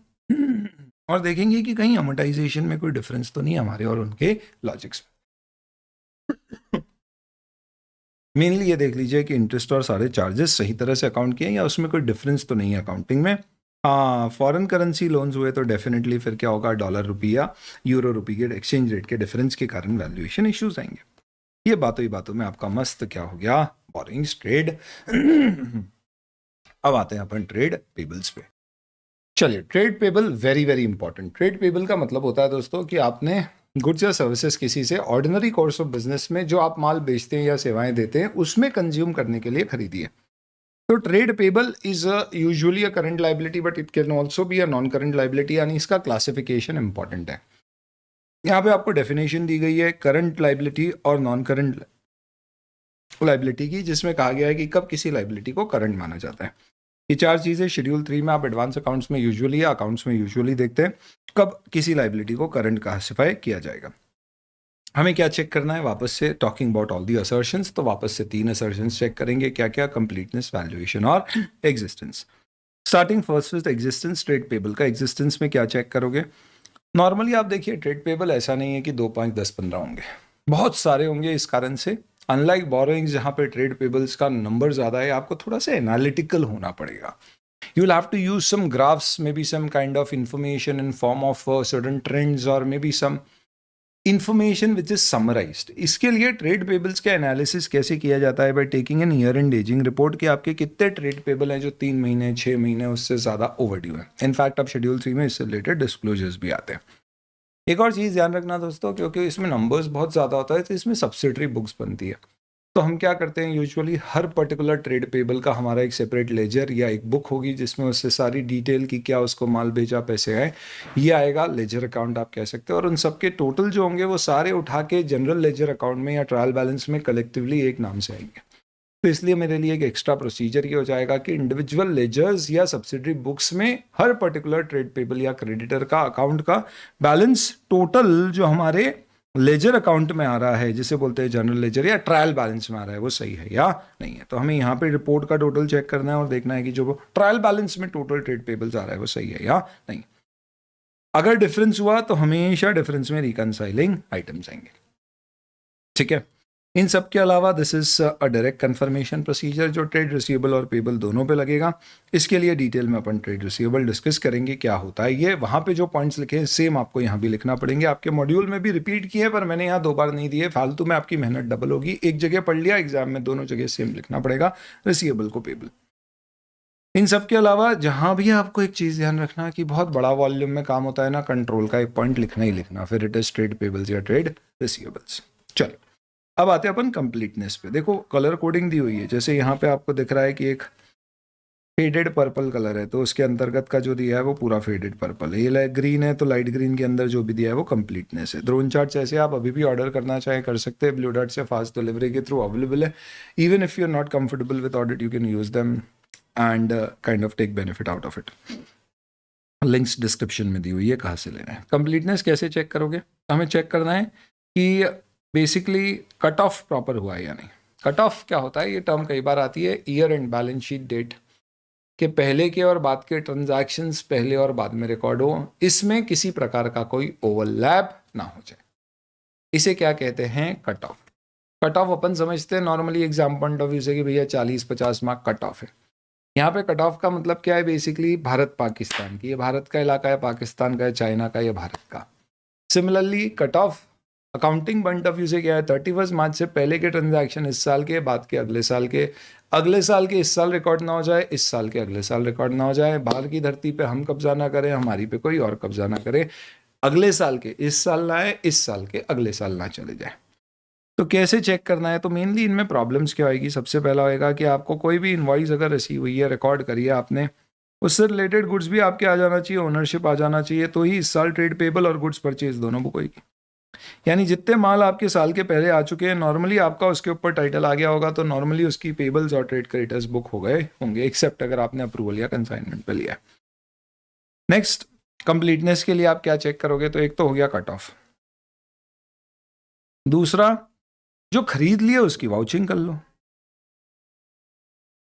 और देखेंगे कि कहीं अमोर्टाइजेशन में कोई डिफरेंस तो नहीं है हमारे और उनके लॉजिक्स में। मेनली ये देख लीजिए कि इंटरेस्ट और सारे चार्जेस सही तरह से अकाउंट किए या उसमें कोई डिफरेंस तो नहीं है अकाउंटिंग में। हाँ, फॉरेन करेंसी लोन्स हुए तो डेफिनेटली फिर क्या होगा, डॉलर रुपी या यूरो रुपी के एक्सचेंज रेट के डिफरेंस के कारण वैल्यूएशन इश्यूज आएंगे। ये बातों ही बातों में आपका मस्त क्या हो गया, बोरिंग्स ट्रेड। अब आते हैं अपन ट्रेड पेबल्स पे। चलिए, trade payable very very important. Trade payable का मतलब होता है दोस्तों कि आपने गुड्स या सर्विसेज किसी से ऑर्डिनरी कोर्स ऑफ बिजनेस में जो आप माल बेचते हैं या सेवाएं देते हैं उसमें कंज्यूम करने के लिए खरीदी है। तो trade payable is usually a current liability but it can also be a non current liability, यानी इसका क्लासिफिकेशन इंपॉर्टेंट है। यहाँ पे आपको डेफिनेशन दी गई है करंट लाइबिलिटी और नॉन करंट लाइबिलिटी की, जिसमें कहा गया है कि कब किसी लाइबिलिटी को करंट माना जाता है। ये चार चीज़ें शेड्यूल 3 में आप एडवांस अकाउंट्स में यूजुअली या अकाउंट्स में यूजुअली देखते हैं कब किसी लाइबिलिटी को करंट क्लासिफाई किया जाएगा। हमें क्या चेक करना है, वापस से talking about all the assertions, तो वापस से 3 असर्शंस चेक करेंगे, क्या क्या, कंप्लीटनेस, वैल्यूएशन और existence. Starting first with existence. Trade payable का एग्जिस्टेंस में क्या चेक करोगे? नॉर्मली आप देखिए ट्रेड पेबल ऐसा नहीं है कि 2, 5, 10, 15 होंगे, बहुत सारे होंगे। इस कारण से अनलाइक बोरोइंग्स जहाँ पे ट्रेड पेबल्स का नंबर ज़्यादा है, आपको थोड़ा सा एनालिटिकल होना पड़ेगा। You will have to use some graphs, maybe some kind of information in form of certain trends or maybe some information which is summarized. इसके लिए ट्रेड पेबल्स का एनालिसिस कैसे किया जाता है? By taking an year and ageing report कि आपके कितने ट्रेड पेबल हैं जो 3 महीने 6 महीने उससे ज़्यादा ओवरड्यू है। इनफैक्ट अब शेड्यूल 3 में इससे रिलेटेड डिस्क्लोजर्स भी आते हैं। एक और चीज़ ध्यान रखना दोस्तों, क्योंकि इसमें नंबर्स बहुत ज़्यादा होता है तो इसमें सब्सिडरी बुक्स बनती है। तो हम क्या करते हैं, यूजुअली हर पर्टिकुलर ट्रेड पेबल का हमारा एक सेपरेट लेजर या एक बुक होगी जिसमें उससे सारी डिटेल की क्या उसको माल भेजा, पैसे आए, ये आएगा लेजर अकाउंट आप कह सकते हो। और उन सबके टोटल जो होंगे वो सारे उठा के जनरल लेजर अकाउंट में या ट्रायल बैलेंस में कलेक्टिवली एक नाम से आएंगे। तो इसलिए मेरे लिए एक एक्स्ट्रा प्रोसीजर ये हो जाएगा कि इंडिविजुअल लेजर्स या सब्सिडरी बुक्स में हर पर्टिकुलर ट्रेड पेबल या क्रेडिटर का अकाउंट का बैलेंस टोटल जो हमारे लेजर अकाउंट में आ रहा है, जिसे बोलते हैं जनरल लेजर या ट्रायल बैलेंस में आ रहा है, वो सही है या नहीं है। तो हमें यहाँ पे रिपोर्ट का टोटल चेक करना है और देखना है कि जो ट्रायल बैलेंस में टोटल ट्रेड पेबल्स आ रहा है वो सही है या नहीं। अगर डिफरेंस हुआ तो हमेशा डिफरेंस में रिकनसाइलिंग आइटम्स आएंगे, ठीक है। इन सब के अलावा this is a direct confirmation procedure जो ट्रेड रिसीवेबल और पेबल दोनों पे लगेगा। इसके लिए डिटेल में अपन ट्रेड रिसीवेबल डिस्कस करेंगे क्या होता है ये। वहाँ पे जो पॉइंट्स लिखे हैं सेम आपको यहाँ भी लिखना पड़ेंगे। आपके मॉड्यूल में भी रिपीट किए हैं पर मैंने यहाँ 2 बार नहीं दिए, फालतू में आपकी मेहनत डबल होगी। एक जगह पढ़ लिया, एग्जाम में दोनों जगह सेम लिखना पड़ेगा, रिसीवेबल को पेबल। इन सब के अलावा जहाँ भी आपको एक चीज़ ध्यान रखना कि बहुत बड़ा वॉल्यूम में काम होता है ना, कंट्रोल का एक पॉइंट लिखना ही लिखना, फिर इट इज ट्रेड पेबल्स या ट्रेड रिसीवेबल्स। चलो अब आते हैं अपन कंप्लीटनेस पे। देखो कलर कोडिंग दी हुई है, जैसे यहाँ पे आपको दिख रहा है कि एक फेडेड पर्पल कलर है तो उसके अंतर्गत का जो दिया है वो पूरा फेडेड पर्पल है। ये ग्रीन है तो लाइट ग्रीन के अंदर जो भी दिया है वो कंप्लीटनेस है। ड्रोन चार्ट जैसे आप अभी भी ऑर्डर करना चाहें कर सकते हैं, ब्लू डार्ट से फास्ट डिलीवरी के थ्रू अवेलेबल है। Even if you are not comfortable with audit you can use them and kind of take benefit out of it. Links description में दी हुई है कहाँ से लेना है। कंप्लीटनेस कैसे चेक करोगे? हमें चेक करना है कि बेसिकली कट ऑफ प्रॉपर हुआ है या नहीं। कट ऑफ क्या होता है, ये टर्म कई बार आती है, year end balance sheet date के पहले के और बाद के ट्रांजैक्शंस पहले और बाद में रिकॉर्ड हो, इसमें किसी प्रकार का कोई ओवरलैप ना हो जाए, इसे क्या कहते हैं, कट ऑफ। कट ऑफ अपन समझते हैं normally exam point of view से कि भैया 40-50 मार्क कट ऑफ है। यहाँ पे कट ऑफ का मतलब क्या है, बेसिकली भारत पाकिस्तान की, ये भारत का इलाका है, पाकिस्तान का है, चाइना का, ये भारत का। Similarly cut off accounting point of view से क्या है, 31 मार्च से पहले के ट्रांजैक्शन इस साल के, बाद के अगले साल के, अगले साल के इस साल रिकॉर्ड ना हो जाए, इस साल के अगले साल रिकॉर्ड ना हो जाए, बाहर की धरती पे हम कब्जा ना करें, हमारी पे कोई और कब्जा ना करे, अगले साल के इस साल ना आए, इस साल के अगले साल ना चले जाए। तो कैसे चेक करना है, तो मेनली इनमें प्रॉब्लम्स क्या आएगी, सबसे पहला होएगा कि आपको कोई भी इनवॉइस अगर रिसीव हुई है, रिकॉर्ड करिए आपने, उससे रिलेटेड गुड्स भी आपके आ जाना चाहिए, ओनरशिप आ जाना चाहिए, तो ही इस साल ट्रेड पेबल और गुड्स परचेज दोनों बुक होगी। यानी जितने माल आपके साल के पहले आ चुके हैं, नॉर्मली आपका उसके ऊपर टाइटल आ गया होगा तो नॉर्मली उसकी पेबल्स और ट्रेड क्रेडिटर्स बुक हो गए होंगे, एक्सेप्ट अगर आपने अप्रूवल या कंसाइनमेंट पे लिया है। नेक्स्ट, कंप्लीटनेस के लिए आप क्या चेक करोगे, तो एक तो हो गया कट ऑफ, दूसरा जो खरीद लिए उसकी वाउचिंग कर लो।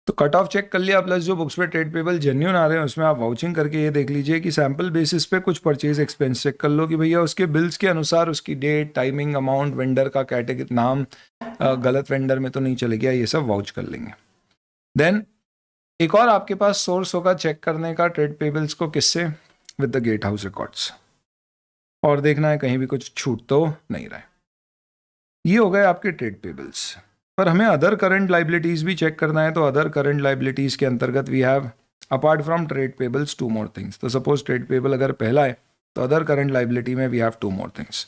तो कट ऑफ चेक कर लिया, प्लस जो बुक्स पे ट्रेड पेबल जेन्यून आ रहे हैं उसमें आप वाउचिंग करके ये देख लीजिए कि सैम्पल बेसिस पे कुछ परचेज एक्सपेंस चेक कर लो कि भैया उसके बिल्स के अनुसार उसकी डेट, टाइमिंग, अमाउंट, वेंडर का कैटेगरी, नाम गलत वेंडर में तो नहीं चले गया, ये सब वाउच कर लेंगे। देन एक और आपके पास सोर्स होगा चेक करने का ट्रेड पेबल्स को, किससे? With the gate house records, और देखना है कहीं भी कुछ छूट तो नहीं रहा है। ये हो गए आपके ट्रेड पेबल्स। पर हमें अदर करंट लाइबिलिटीज भी चेक करना है, तो अदर करंट लाइबिलिटीज के अंतर्गत we have apart from trade payables 2 more things. तो सपोज ट्रेड पेबल अगर पहला है तो अदर करंट लाइबिलिटी में वी हैव 2 मोर थिंग्स।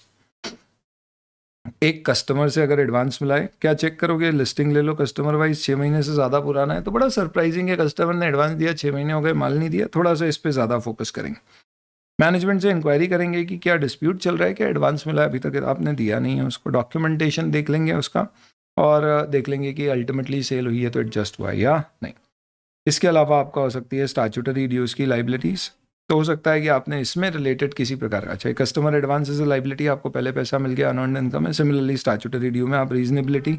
एक कस्टमर से अगर एडवांस मिला है, क्या चेक करोगे? लिस्टिंग ले लो कस्टमर वाइज, 6 महीने से ज़्यादा पुराना है तो बड़ा सरप्राइजिंग है, कस्टमर ने एडवांस दिया, 6 महीने हो गए माल नहीं दिया, थोड़ा सा इस पर ज़्यादा फोकस करेंगे। मैनेजमेंट से इंक्वायरी करेंगे कि क्या डिस्प्यूट चल रहा है, क्या एडवांस मिला है, अभी तक आपने दिया नहीं है उसको, डॉक्यूमेंटेशन देख लेंगे उसका, और देख लेंगे कि अल्टीमेटली सेल हुई है तो एडजस्ट हुआ है या नहीं। इसके अलावा आपका हो सकती है स्टैट्यूटरी ड्यूज की लाइबिलिटीज़, तो हो सकता है कि आपने इसमें रिलेटेड किसी प्रकार का, चाहे customer advance as a liability, आपको पहले पैसा मिल गया, अनअर्न्ड इनकम है। सिमिलरली स्टैट्यूटरी ड्यू में आप रीजनेबिलिटी,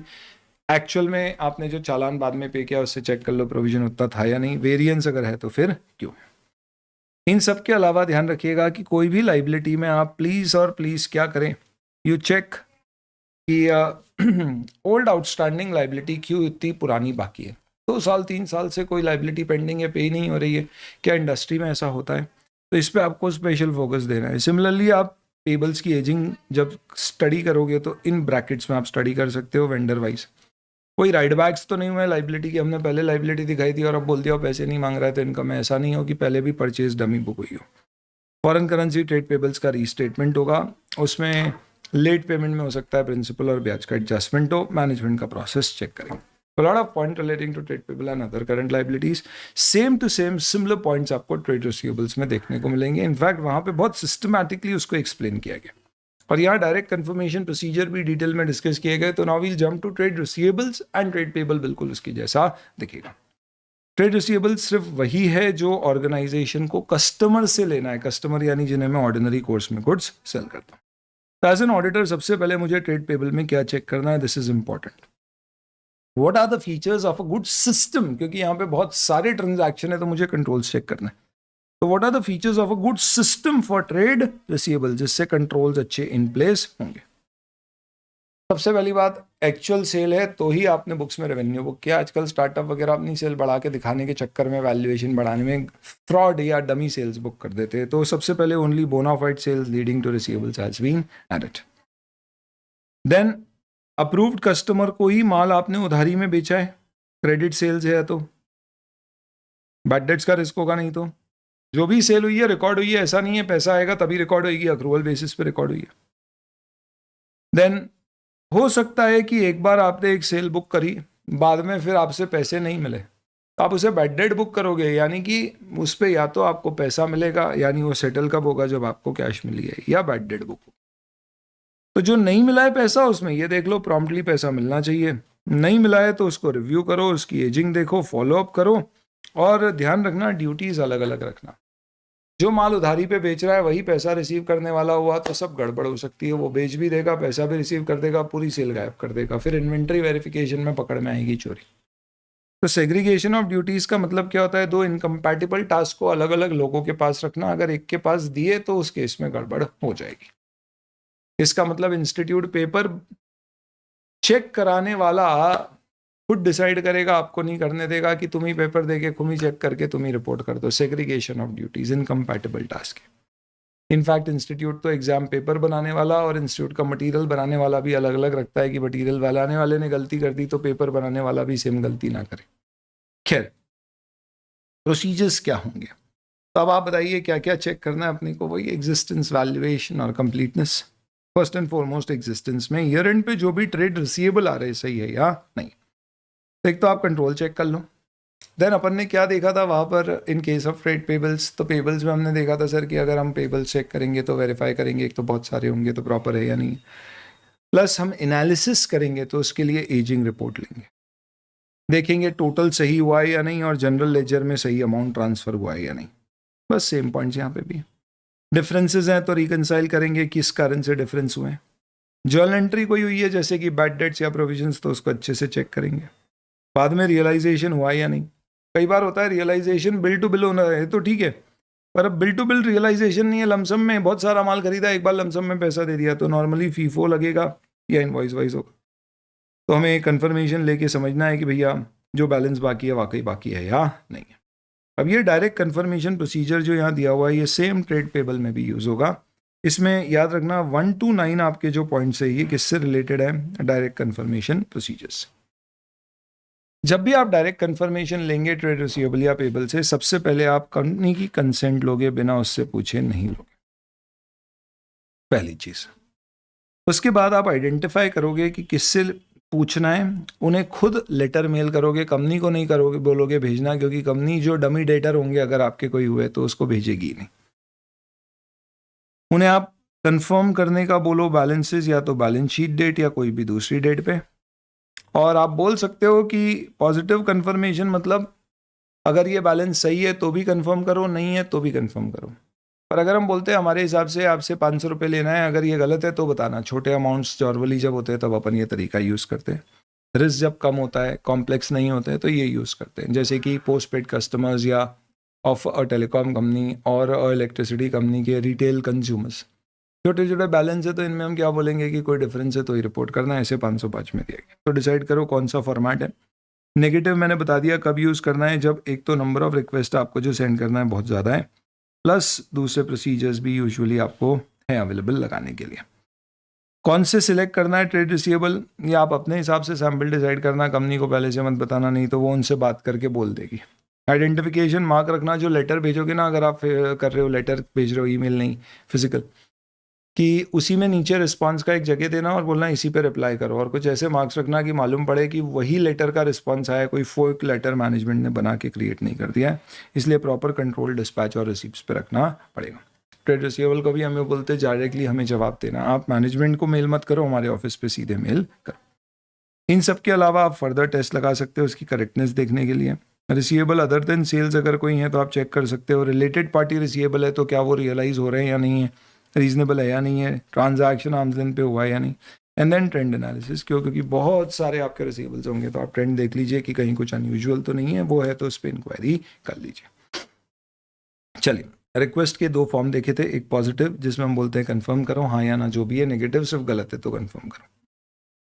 एक्चुअल में आपने जो चालान बाद में पे किया उससे चेक कर लो प्रोविजन उतना था या नहीं, वेरिएंस अगर है तो फिर क्यों। इन सब के अलावा ध्यान रखिएगा कि कोई भी लाइबिलिटी में आप प्लीज़ और प्लीज़ क्या करें, यू चेक कि ओल्ड आउटस्टैंडिंग लाइबिलिटी क्यों इतनी पुरानी बाकी है। 2 साल 3 साल से कोई लाइबिलिटी पेंडिंग है, पे नहीं हो रही है, क्या इंडस्ट्री में ऐसा होता है? तो इस पर आपको स्पेशल फोकस देना है। सिमिलरली आप पेबल्स की एजिंग जब स्टडी करोगे तो इन ब्रैकेट्स में आप स्टडी कर सकते हो वेंडर वाइज। कोई राइट बैक्स तो नहीं हुआ है लाइबिलिटी की, हमने पहले लाइबिलिटी दिखाई थी और अब बोल दिया पैसे नहीं मांग रहा है तो इनकम है, ऐसा नहीं हो कि पहले भी परचेज डमी बुक हुई हो। फॉरेन करेंसी ट्रेड पेबल्स का रीस्टेटमेंट होगा, उसमें लेट पेमेंट में हो सकता है प्रिंसिपल और ब्याज का एडजस्टमेंट हो, मैनेजमेंट का प्रोसेस चेक करेंगे। A lot of point relating to trade payable and other current liabilities, same to same similar points आपको trade receivables में देखने को मिलेंगे। इनफैक्ट वहाँ पे बहुत सिस्टमैटिकली उसको एक्सप्लेन किया गया, और यहाँ डायरेक्ट कंफर्मेशन प्रोसीजर भी डिटेल में डिस्कस किए गए। तो now we'll jump to trade receivables and trade payable, बिल्कुल उसकी जैसा दिखेगा। ट्रेड रिसीवेबल सिर्फ वही है जो ऑर्गेनाइजेशन को कस्टमर से लेना है, कस्टमर यानी जिन्हें मैं ऑर्डिनरी कोर्स में गुड्स सेल करता हूँ। तो एज एन ऑडिटर सबसे पहले मुझे ट्रेड पेबल में क्या चेक करना है, this is important. What are the features of a good system, क्योंकि यहाँ पे बहुत सारे ट्रांजैक्शन है तो मुझे कंट्रोल्स चेक करना है। तो what are the features of a good system for trade receivable, जिससे कंट्रोल्स अच्छे इन प्लेस होंगे। सबसे पहली बात, एक्चुअल सेल है तो ही आपने बुक्स में रेवेन्यू बुक किया। आजकल स्टार्टअप वगैरह अपनी सेल बढ़ा के दिखाने के चक्कर में, वैल्यूएशन बढ़ाने में फ्रॉड या डमी सेल्स बुक कर देते हैं। तो सबसे पहले only bonafide sales leading to receivables has been added. Then approved customer को ही माल आपने उधारी में बेचा है, क्रेडिट सेल्स है तो बैड डेट्स का रिस्क होगा, नहीं तो जो भी सेल हुई है रिकॉर्ड हुई है, ऐसा नहीं है पैसा आएगा तभी रिकॉर्ड होगी, अक्रूवल बेसिस पे रिकॉर्ड हुई है। देन हो सकता है कि एक बार आपने एक सेल बुक करी, बाद में फिर आपसे पैसे नहीं मिले, तो आप उसे बैड डेट बुक करोगे, यानी कि उस पर या तो आपको पैसा मिलेगा, यानी वो सेटल कब होगा, जब आपको कैश मिली है, या बैड डेट बुक। तो जो नहीं मिला है पैसा, उसमें ये देख लो प्रॉम्प्टली पैसा मिलना चाहिए। नहीं मिला है तो उसको रिव्यू करो, उसकी एजिंग देखो, फॉलोअप करो, और ध्यान रखना ड्यूटीज अलग अलग रखना। जो माल उधारी पे बेच रहा है वही पैसा रिसीव करने वाला हुआ तो सब गड़बड़ हो सकती है। वो बेच भी देगा, पैसा भी रिसीव कर देगा, पूरी सेल गायब कर देगा, फिर इन्वेंट्री वेरिफिकेशन में पकड़ में आएगी चोरी। तो सेग्रीगेशन ऑफ ड्यूटीज का मतलब क्या होता है, 2 इनकम्पैटिबल टास्क को अलग अलग लोगों के पास रखना। अगर एक के पास दिए तो उस केस में गड़बड़ हो जाएगी। इसका मतलब इंस्टीट्यूट पेपर चेक कराने वाला खुद डिसाइड करेगा, आपको नहीं करने देगा कि तुम ही पेपर देके तुम ही चेक करके तुम ही रिपोर्ट कर दो। Segregation of duties, incompatible task है। इनफैक्ट इंस्टीट्यूट तो एग्जाम पेपर बनाने वाला और इंस्टीट्यूट का मटेरियल बनाने वाला भी अलग अलग रखता है कि मटेरियल बनाने वाले ने गलती कर दी तो पेपर बनाने वाला भी सेम गलती ना करे। खैर, प्रोसीजर्स क्या होंगे, तो अब आप बताइए क्या क्या चेक करना है अपने को। वही एग्जिस्टेंस, वैल्यूएशन और completeness. First and foremost existence में ईयर एंड पे जो भी ट्रेड रिसीवेबल आ रहे सही है या नहीं। एक तो आप कंट्रोल चेक कर लो। देन अपन ने क्या देखा था वहाँ पर इन केस ऑफ ट्रेड पेबल्स, तो पेबल्स में हमने देखा था सर कि अगर हम पेबल्स चेक करेंगे तो वेरीफाई करेंगे, एक तो बहुत सारे होंगे तो प्रॉपर है या नहीं, प्लस हम एनालिसिस करेंगे तो उसके लिए एजिंग रिपोर्ट लेंगे, देखेंगे टोटल सही हुआ है या नहीं और जनरल लेजर में सही अमाउंट ट्रांसफर हुआ है या नहीं। बस सेम पॉइंट्स यहाँ पे भी। डिफरेंसेस हैं तो रिकनसाइल करेंगे किस कारण से डिफरेंस हुए हैं। जर्नल एंट्री कोई हुई है जैसे कि बैड डेट्स या प्रोविजंस, तो उसको अच्छे से चेक करेंगे। बाद में रियलाइजेशन हुआ या नहीं। कई बार होता है रियलाइजेशन बिल टू बिल होना है तो ठीक है, पर अब बिल टू बिल रियलाइजेशन नहीं है, लमसम में बहुत सारा माल खरीदा, एक बार लमसम में पैसा दे दिया, तो नॉर्मली फीफो लगेगा या इनवॉइस वाइज होगा। तो हमें कंफर्मेशन लेके समझना है कि भैया जो बैलेंस बाकी है वाकई बाकी है या नहीं है। अब ये डायरेक्ट कंफर्मेशन प्रोसीजर जो यहाँ दिया हुआ है ये सेम ट्रेड पेबल में भी यूज़ होगा। इसमें याद रखना 1 to 9 आपके जो पॉइंट्स है ये किससे रिलेटेड है, डायरेक्ट कंफर्मेशन प्रोसीजर्स। जब भी आप डायरेक्ट कंफर्मेशन लेंगे ट्रेड रिसीवेबल या पेबल से, सबसे पहले आप कंपनी की कंसेंट लोगे, बिना उससे पूछे नहीं लोगे, पहली चीज। उसके बाद आप आइडेंटिफाई करोगे कि किससे पूछना है, उन्हें खुद लेटर मेल करोगे, कंपनी को नहीं करोगे, बोलोगे भेजना, क्योंकि कंपनी जो डमी डेटर होंगे अगर आपके कोई हुए तो उसको भेजेगी नहीं। उन्हें आप कंफर्म करने का बोलो बैलेंसेस, या तो बैलेंस शीट डेट या कोई भी दूसरी डेट पे। और आप बोल सकते हो कि पॉजिटिव कंफर्मेशन मतलब अगर ये बैलेंस सही है तो भी कंफर्म करो, नहीं है तो भी कंफर्म करो। पर अगर हम बोलते हैं हमारे हिसाब से आपसे 500 रुपये लेना है, अगर ये गलत है तो बताना। छोटे अमाउंट्स नॉर्मली जब होते हैं तब अपन ये तरीका यूज़ करते हैं। रिस्क जब कम होता है, कॉम्प्लेक्स नहीं होते हैं, तो ये यूज़ करते हैं। जैसे कि पोस्ट पेड कस्टमर्स या ऑफ अ टेलीकॉम कंपनी और इलेक्ट्रिसिटी कंपनी के रिटेल कंज्यूमर्स, छोटे छोटे बैलेंस है तो इनमें हम क्या बोलेंगे कि कोई डिफरेंस है तो ही रिपोर्ट करना है, ऐसे 505 में दिया गया। तो डिसाइड करो कौन सा फॉर्मेट है। नेगेटिव मैंने बता दिया कब यूज़ करना है, जब एक तो नंबर ऑफ रिक्वेस्ट आपको जो सेंड करना है बहुत ज़्यादा है, प्लस दूसरे प्रोसीजर्स भी यूजुअली आपको है अवेलेबल लगाने के लिए। कौन से सिलेक्ट करना है ट्रेड रिसीवेबल, ये आप अपने हिसाब से सैम्पल डिसाइड करना, कंपनी को पहले से मत बताना, नहीं तो वो उनसे बात करके बोल देगी। आइडेंटिफिकेशन मार्क रखना, जो लेटर भेजोगे ना, अगर आप कर रहे हो लेटर भेज रहे हो, ईमेल नहीं फिजिकल, कि उसी में नीचे रिस्पांस का एक जगह देना और बोलना इसी पे रिप्लाई करो, और कुछ ऐसे मार्क्स रखना कि मालूम पड़े कि वही लेटर का रिस्पांस आया, कोई फोक लेटर मैनेजमेंट ने बना के क्रिएट नहीं कर दिया है। इसलिए प्रॉपर कंट्रोल डिस्पैच और रिसीप्ट्स पे रखना पड़ेगा। ट्रेड रिसीवेबल को भी हमें बोलते हैं डायरेक्टली हमें जवाब देना, आप मैनेजमेंट को मेल मत करो, हमारे ऑफिस पे सीधे मेल करो। इन सब के अलावा आप फर्दर टेस्ट लगा सकते हो उसकी करेक्टनेस देखने के लिए। रिसीवेबल अदर देन सेल्स अगर कोई है तो आप चेक कर सकते हो। रिलेटेड पार्टी रिसीवेबल है तो क्या वो रियलाइज हो रहे हैं या नहीं है, रीजनेबल है या नहीं है, ट्रांजैक्शन आर्म्स लेंथ पे हुआ है या नहीं। एंड देन ट्रेंड एनालिसिस, क्योंकि बहुत सारे आपके रिसीवेबल्स होंगे तो आप ट्रेंड देख लीजिए कि कहीं कुछ अनयूजुअल तो नहीं है, वो है तो उस पर इंक्वायरी कर लीजिए। चलिए, रिक्वेस्ट के 2 फॉर्म देखे थे, एक पॉजिटिव जिसमें हम बोलते हैं कंफर्म करो हाँ या ना जो भी है, नेगेटिव सिर्फ गलत है तो कंफर्म करो।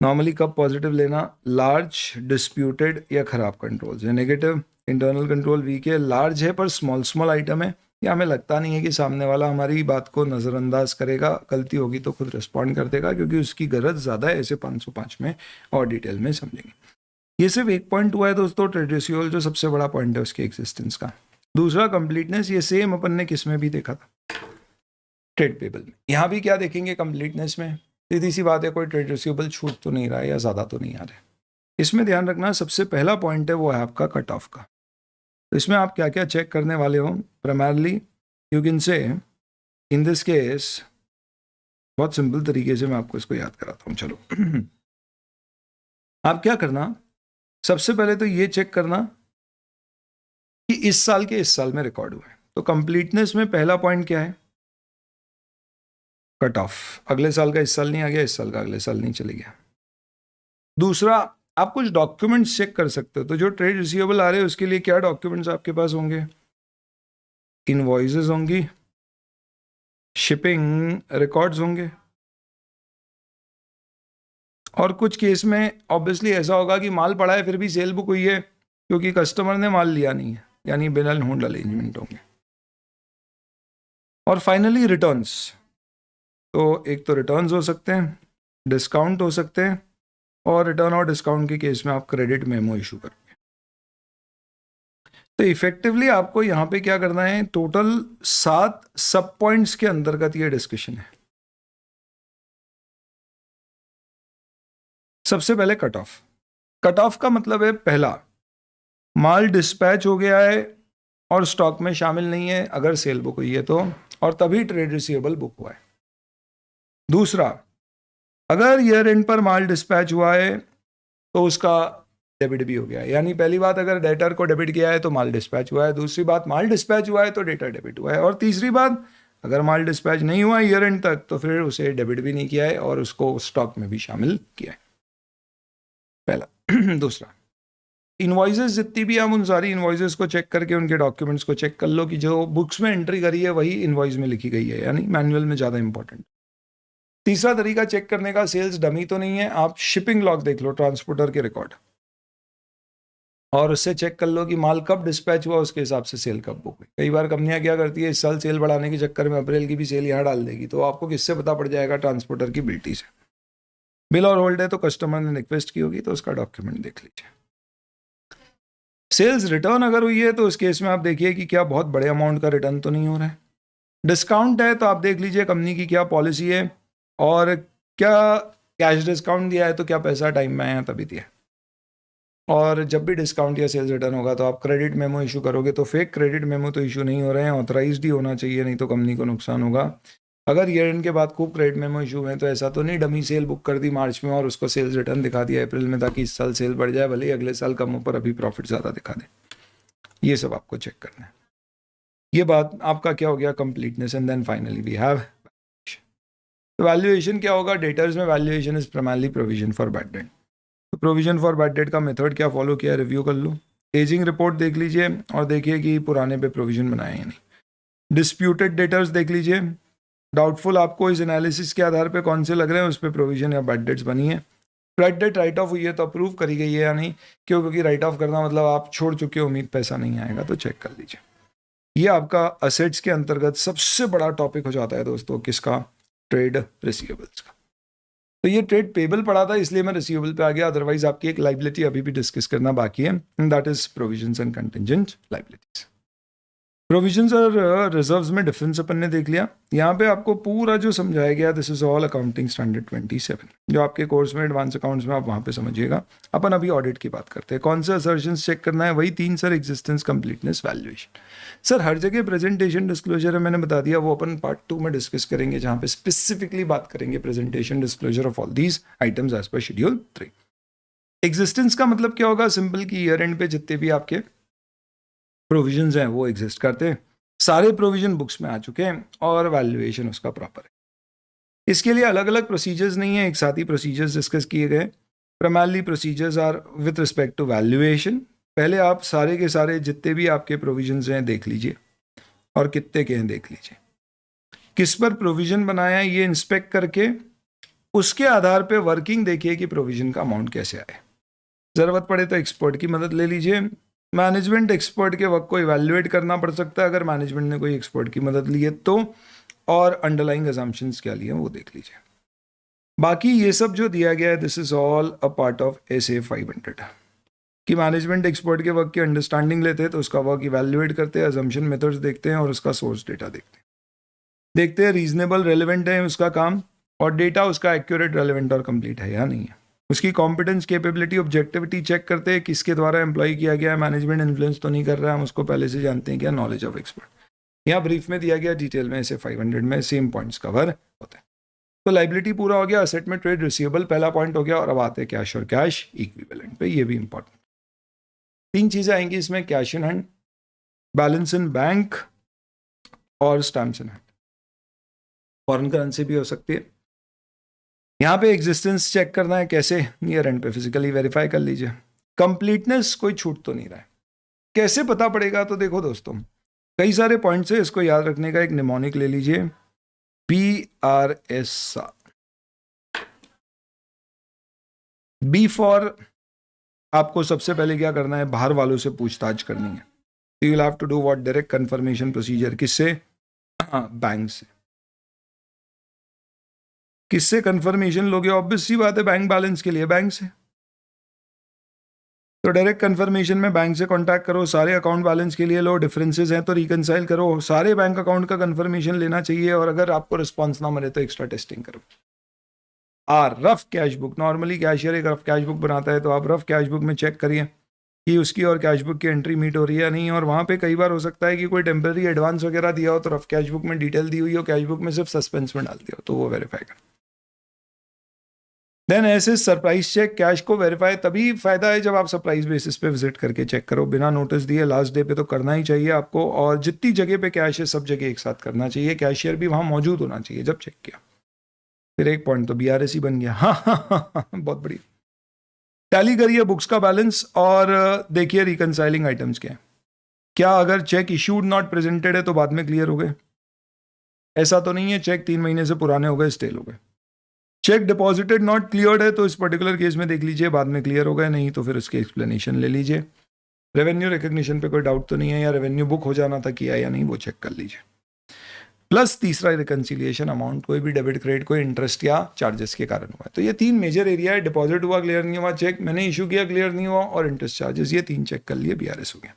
नॉर्मली कब पॉजिटिव लेना, लार्ज डिस्प्यूटेड या खराब कंट्रोल्स है। नेगेटिव इंटरनल कंट्रोल वीक है, लार्ज है पर स्मॉल आइटम है, या हमें लगता नहीं है कि सामने वाला हमारी बात को नज़रअंदाज करेगा, गलती होगी तो खुद रिस्पॉन्ड कर देगा क्योंकि उसकी गरज ज़्यादा है, ऐसे 505 में और डिटेल में समझेंगे। ये सिर्फ एक पॉइंट हुआ है दोस्तों ट्रेड रिसीवेबल जो सबसे बड़ा पॉइंट है उसके एग्जिस्टेंस का। दूसरा कंप्लीटनेस, ये सेम अपन ने किस में भी देखा था, ट्रेड पेबल में। यहाँ भी क्या देखेंगे कंप्लीटनेस में, सीधी सी बात है, कोई ट्रेड रिसीवेबल छूट तो नहीं रहा है या ज़्यादा तो नहीं आ रहा है। इसमें ध्यान रखना सबसे पहला पॉइंट है वो है आपका कट ऑफ का। तो इसमें आप क्या क्या चेक करने वाले हो, primarily you can say in this case, बहुत सिंपल तरीके से मैं आपको इसको याद कराता हूँ। चलो आप क्या करना, सबसे पहले तो ये चेक करना कि इस साल के इस साल में रिकॉर्ड हुआ है। तो कंप्लीटनेस में पहला पॉइंट क्या है, कट ऑफ। अगले साल का इस साल नहीं आ गया, इस साल का अगले साल नहीं चले गया। दूसरा, आप कुछ डॉक्यूमेंट्स चेक कर सकते हो। तो जो ट्रेड रिसीवेबल आ रहे हैं उसके लिए क्या डॉक्यूमेंट्स आपके पास होंगे, इनवॉइसेस होंगी, शिपिंग रिकॉर्ड्स होंगे, और कुछ केस में ऑब्वियसली ऐसा होगा कि माल पड़ा है फिर भी सेल बुक हुई है क्योंकि कस्टमर ने माल लिया नहीं है, यानी बिना होल्ड अरेंजमेंट होंगे। और फाइनली रिटर्न्स, तो एक तो रिटर्न्स हो सकते हैं, डिस्काउंट हो सकते हैं, और रिटर्न और डिस्काउंट के केस में आप क्रेडिट मेमो इशू करोगे। तो इफेक्टिवली आपको यहाँ पे क्या करना है, टोटल 7 सब पॉइंट्स के अंतर्गत ये डिस्कशन है। सबसे पहले कट ऑफ। कट ऑफ का मतलब है पहला, माल डिस्पैच हो गया है और स्टॉक में शामिल नहीं है अगर सेल बुक हुई है तो, और तभी ट्रेड रिसीवेबल बुक हुआ है। दूसरा, अगर ईयर एंड पर माल डिस्पैच हुआ है तो उसका डेबिट भी हो गया है, यानी पहली बात अगर डेटर को डेबिट किया है तो माल डिस्पैच हुआ है, दूसरी बात माल डिस्पैच हुआ है तो डेटर डेबिट हुआ है, और तीसरी बात अगर माल डिस्पैच नहीं हुआ ईयर एंड तक तो फिर उसे डेबिट भी नहीं किया है और उसको स्टॉक में भी शामिल किया है, पहला। दूसरा, इनवॉइसेस जितनी भी हम उन सारी इनवॉइसेस को चेक करके उनके डॉक्यूमेंट्स को चेक कर लो कि जो बुक्स में एंट्री करी है वही इनवॉइस में लिखी गई है, यानी मैनुअल में ज़्यादा इंपॉर्टेंट। तीसरा तरीका चेक करने का, सेल्स डमी तो नहीं है, आप शिपिंग लॉग देख लो, ट्रांसपोर्टर के रिकॉर्ड, और उससे चेक कर लो कि माल कब डिस्पैच हुआ, उसके हिसाब से सेल कब बुक हुई। कई बार कंपनियां क्या करती है, इस साल सेल बढ़ाने के चक्कर में अप्रैल की भी सेल यहाँ डाल देगी, तो आपको किससे पता पड़ जाएगा, ट्रांसपोर्टर की बिल्टी से। बिल और होल्ड है तो कस्टमर ने रिक्वेस्ट की होगी, तो उसका डॉक्यूमेंट देख लीजिए। सेल्स रिटर्न अगर हुई है तो उस केस में आप देखिए कि क्या बहुत बड़े अमाउंट का रिटर्न तो नहीं हो रहा है। डिस्काउंट है तो आप देख लीजिए कंपनी की क्या पॉलिसी है, और क्या कैश डिस्काउंट दिया है तो क्या पैसा टाइम में आया तभी दिया। और जब भी डिस्काउंट या सेल्स रिटर्न होगा तो आप क्रेडिट मेमो इशू करोगे, तो फेक क्रेडिट मेमो तो इशू नहीं हो रहे हैं, ऑथराइज्ड ही होना चाहिए, नहीं तो कंपनी को नुकसान होगा। अगर ईयर एंड के बाद खूब क्रेडिट मेमो इशू है तो ऐसा तो नहीं डमी सेल बुक कर दी मार्च में और उसको सेल्स रिटर्न दिखा दिया अप्रैल में, ताकि इस साल सेल बढ़ जाए, भले ही अगले साल कम हो पर अभी प्रॉफिट ज़्यादा दिखा दे। ये सब आपको चेक करना है। ये बात आपका क्या हो गया, completeness. And then finally we have valuation. क्या होगा, डेटर्स में valuation is primarily provision for bad debt. तो प्रोविजन फॉर बैड डेट का मेथड क्या फॉलो किया, रिव्यू कर लो। एजिंग रिपोर्ट देख लीजिए और देखिए कि पुराने पे प्रोविजन बनाए या नहीं। डिस्प्यूटेड डेटर्स देख लीजिए, डाउटफुल आपको इस एनालिसिस के आधार पे कौन से लग रहे हैं, उस पर प्रोविजन या बैड डेट्स बनी है। बैड डेट राइट ऑफ हुई है तो अप्रूव करी गई है या नहीं, क्योंकि राइट ऑफ करना मतलब आप छोड़ चुके हो, उम्मीद पैसा नहीं आएगा, तो चेक कर लीजिए। ये आपका असेट्स के अंतर्गत सबसे बड़ा टॉपिक हो जाता है दोस्तों, किसका, ट्रेड रिसीवेबल्स का। तो ये ट्रेड पेबल पड़ा था इसलिए मैं रिसीवेबल पे आ गया, अदरवाइज आपकी एक लाइबिलिटी अभी भी डिस्कस करना बाकी है, that is provisions and contingent liabilities. Provisions और रिजर्व्स में डिफरेंस अपन ने देख लिया। यहाँ पे आपको पूरा जो समझाया गया, this is all accounting standard 27 जो आपके कोर्स में एडवांस अकाउंट्स में आप वहाँ पे समझिएगा। अपन अभी ऑडिट की बात करते हैं। कौन से असर्शंस चेक करना है, वही तीन sir, existence, completeness, valuation. Sir हर जगह प्रेजेंटेशन डिस्क्लोजर है, मैंने बता दिया, वो अपन पार्ट 2 में डिस्कस करेंगे, जहाँ पे स्पेसिफिकली बात करेंगे presentation disclosure of all these items as per schedule 3। Existence का मतलब क्या होगा, सिंपल की ईयर एंड पे जितने भी आपके प्रोविजंस हैं वो एग्जिस्ट करते हैं, सारे प्रोविजन बुक्स में आ चुके हैं, और वैल्यूएशन उसका प्रॉपर है। इसके लिए अलग अलग प्रोसीजर्स नहीं है, एक साथ ही प्रोसीजर्स डिस्कस किए गए। Primarily procedures are with respect to valuation. पहले आप सारे के सारे जितने भी आपके प्रोविजंस हैं देख लीजिए, और कितने के हैं देख लीजिए, किस पर प्रोविजन बनाया है ये इंस्पेक्ट करके उसके आधार पे वर्किंग देखिए कि प्रोविजन का अमाउंट कैसे आए। ज़रूरत पड़े तो एक्सपर्ट की मदद ले लीजिए। मैनेजमेंट एक्सपर्ट के वक्त को इवैल्यूएट करना पड़ सकता है अगर मैनेजमेंट ने कोई एक्सपर्ट की मदद ली है तो, और अंडरलाइंग अजम्पशंस क्या लिए वो देख लीजिए। बाकी ये सब जो दिया गया है, this is all a part of SA 500 कि मैनेजमेंट एक्सपर्ट के वर्क की अंडरस्टैंडिंग लेते हैं तो उसका वर्क इवैल्यूएट करते हैं, अजम्पशन मेथड्स देखते हैं और उसका सोर्स डेटा देखते हैं रीजनेबल रेलिवेंट है उसका काम, और डेटा उसका एक्यूरेट, रेलिवेंट और कंप्लीट है या नहीं है। उसकी कॉम्पिटेंस, कैपेबिलिटी, ऑब्जेक्टिविटी चेक करते हैं, किसके द्वारा एम्प्लॉय किया गया है, मैनेजमेंट इन्फ्लुएंस तो नहीं कर रहा है, हम उसको पहले से जानते हैं क्या, नॉलेज ऑफ एक्सपर्ट। यहाँ ब्रीफ में दिया गया, डिटेल में ऐसे 500 में सेम पॉइंट्स कवर होते हैं। तो लाइबिलिटी पूरा हो गया, असेट में ट्रेड रिसीवेबल पहला पॉइंट हो गया, और अब आते हैं कैश और कैश इक्विवेलेंट पे, ये भी इंपॉर्टेंट। 3 चीज़ें आएंगी इसमें, cash in hand, balance in bank और stamps in hand. Foreign currency भी हो सकती है। यहाँ पे एग्जिस्टेंस चेक करना है, कैसे, ईयर एंड पे फिजिकली वेरीफाई कर लीजिए। कंप्लीटनेस कोई छूट तो नहीं रहा है, कैसे पता पड़ेगा, तो देखो दोस्तों कई सारे पॉइंट्स है, इसको याद रखने का एक निमोनिक ले लीजिए, BRS। बी फॉर आपको सबसे पहले क्या करना है, बाहर वालों से पूछताछ करनी है। You will have to do what, direct confirmation procedure. किससे, बैंक से। किससे कंफर्मेशन लोगे, ऑब्वियस सी बात है, बैंक बैलेंस के लिए बैंक से। तो डायरेक्ट कंफर्मेशन में बैंक से कांटेक्ट करो, सारे अकाउंट बैलेंस के लिए लो, डिफरेंसेस हैं तो रिकंसाइल करो, सारे बैंक अकाउंट का कंफर्मेशन लेना चाहिए, और अगर आपको रिस्पॉन्स ना मिले तो एक्स्ट्रा टेस्टिंग करो। Rough cash book, normally cashier एक रफ कैश बुक बनाता है, तो आप रफ कैश बुक में चेक करिए कि उसकी और कैश बुक की एंट्री मीट हो रही है या नहीं, और वहाँ पे कई बार हो सकता है कि कोई टेम्पररी एडवांस वगैरह दिया हो तो रफ कैश बुक में डिटेल दी हुई हो, कैश बुक में सिर्फ सस्पेंस में डाल दिया हो, तो वो वेरीफाई कर। देन ऐसे सरप्राइज चेक, कैश को वेरीफाई तभी फायदा है जब आप सरप्राइज बेसिस पे विजिट करके चेक करो, बिना नोटिस दिए लास्ट डे पे तो करना ही चाहिए आपको, और जितनी जगह पे कैश है सब जगह एक साथ करना चाहिए, कैशियर भी वहाँ मौजूद होना चाहिए जब चेक किया। फिर एक पॉइंट तो BRS ही बन गया, हाँ बहुत बढ़िया। टैली करिए बुक्स का बैलेंस और देखिए रिकंसाइलिंग आइटम्स क्या है। क्या अगर चेक इशूड नॉट प्रेजेंटेड है तो बाद में क्लियर हो गए? ऐसा तो नहीं है चेक 3 महीने से पुराने हो गए, स्टेल हो गए। चेक डिपॉजिटेड नॉट क्लियर्ड है तो इस पर्टिकुलर केस में देख लीजिए बाद में क्लियर हो गए, नहीं तो फिर उसकी एक्सप्लेनेशन ले लीजिए। रेवेन्यू रिकग्निशन पे कोई डाउट तो नहीं है, या रेवेन्यू बुक हो जाना था किया या नहीं वो चेक कर लीजिए। प्लस तीसरा रिकंसिलिएशन अमाउंट, कोई भी डेबिट क्रेडिट कोई इंटरेस्ट या चार्जेस के कारण हुआ है। तो ये 3 मेजर एरिया है, डिपॉजिट हुआ क्लियर नहीं हुआ, चेक मैंने इशू किया क्लियर नहीं हुआ, और इंटरेस्ट चार्जेस, ये 3 चेक कर लिए, बीआरएस हो गया।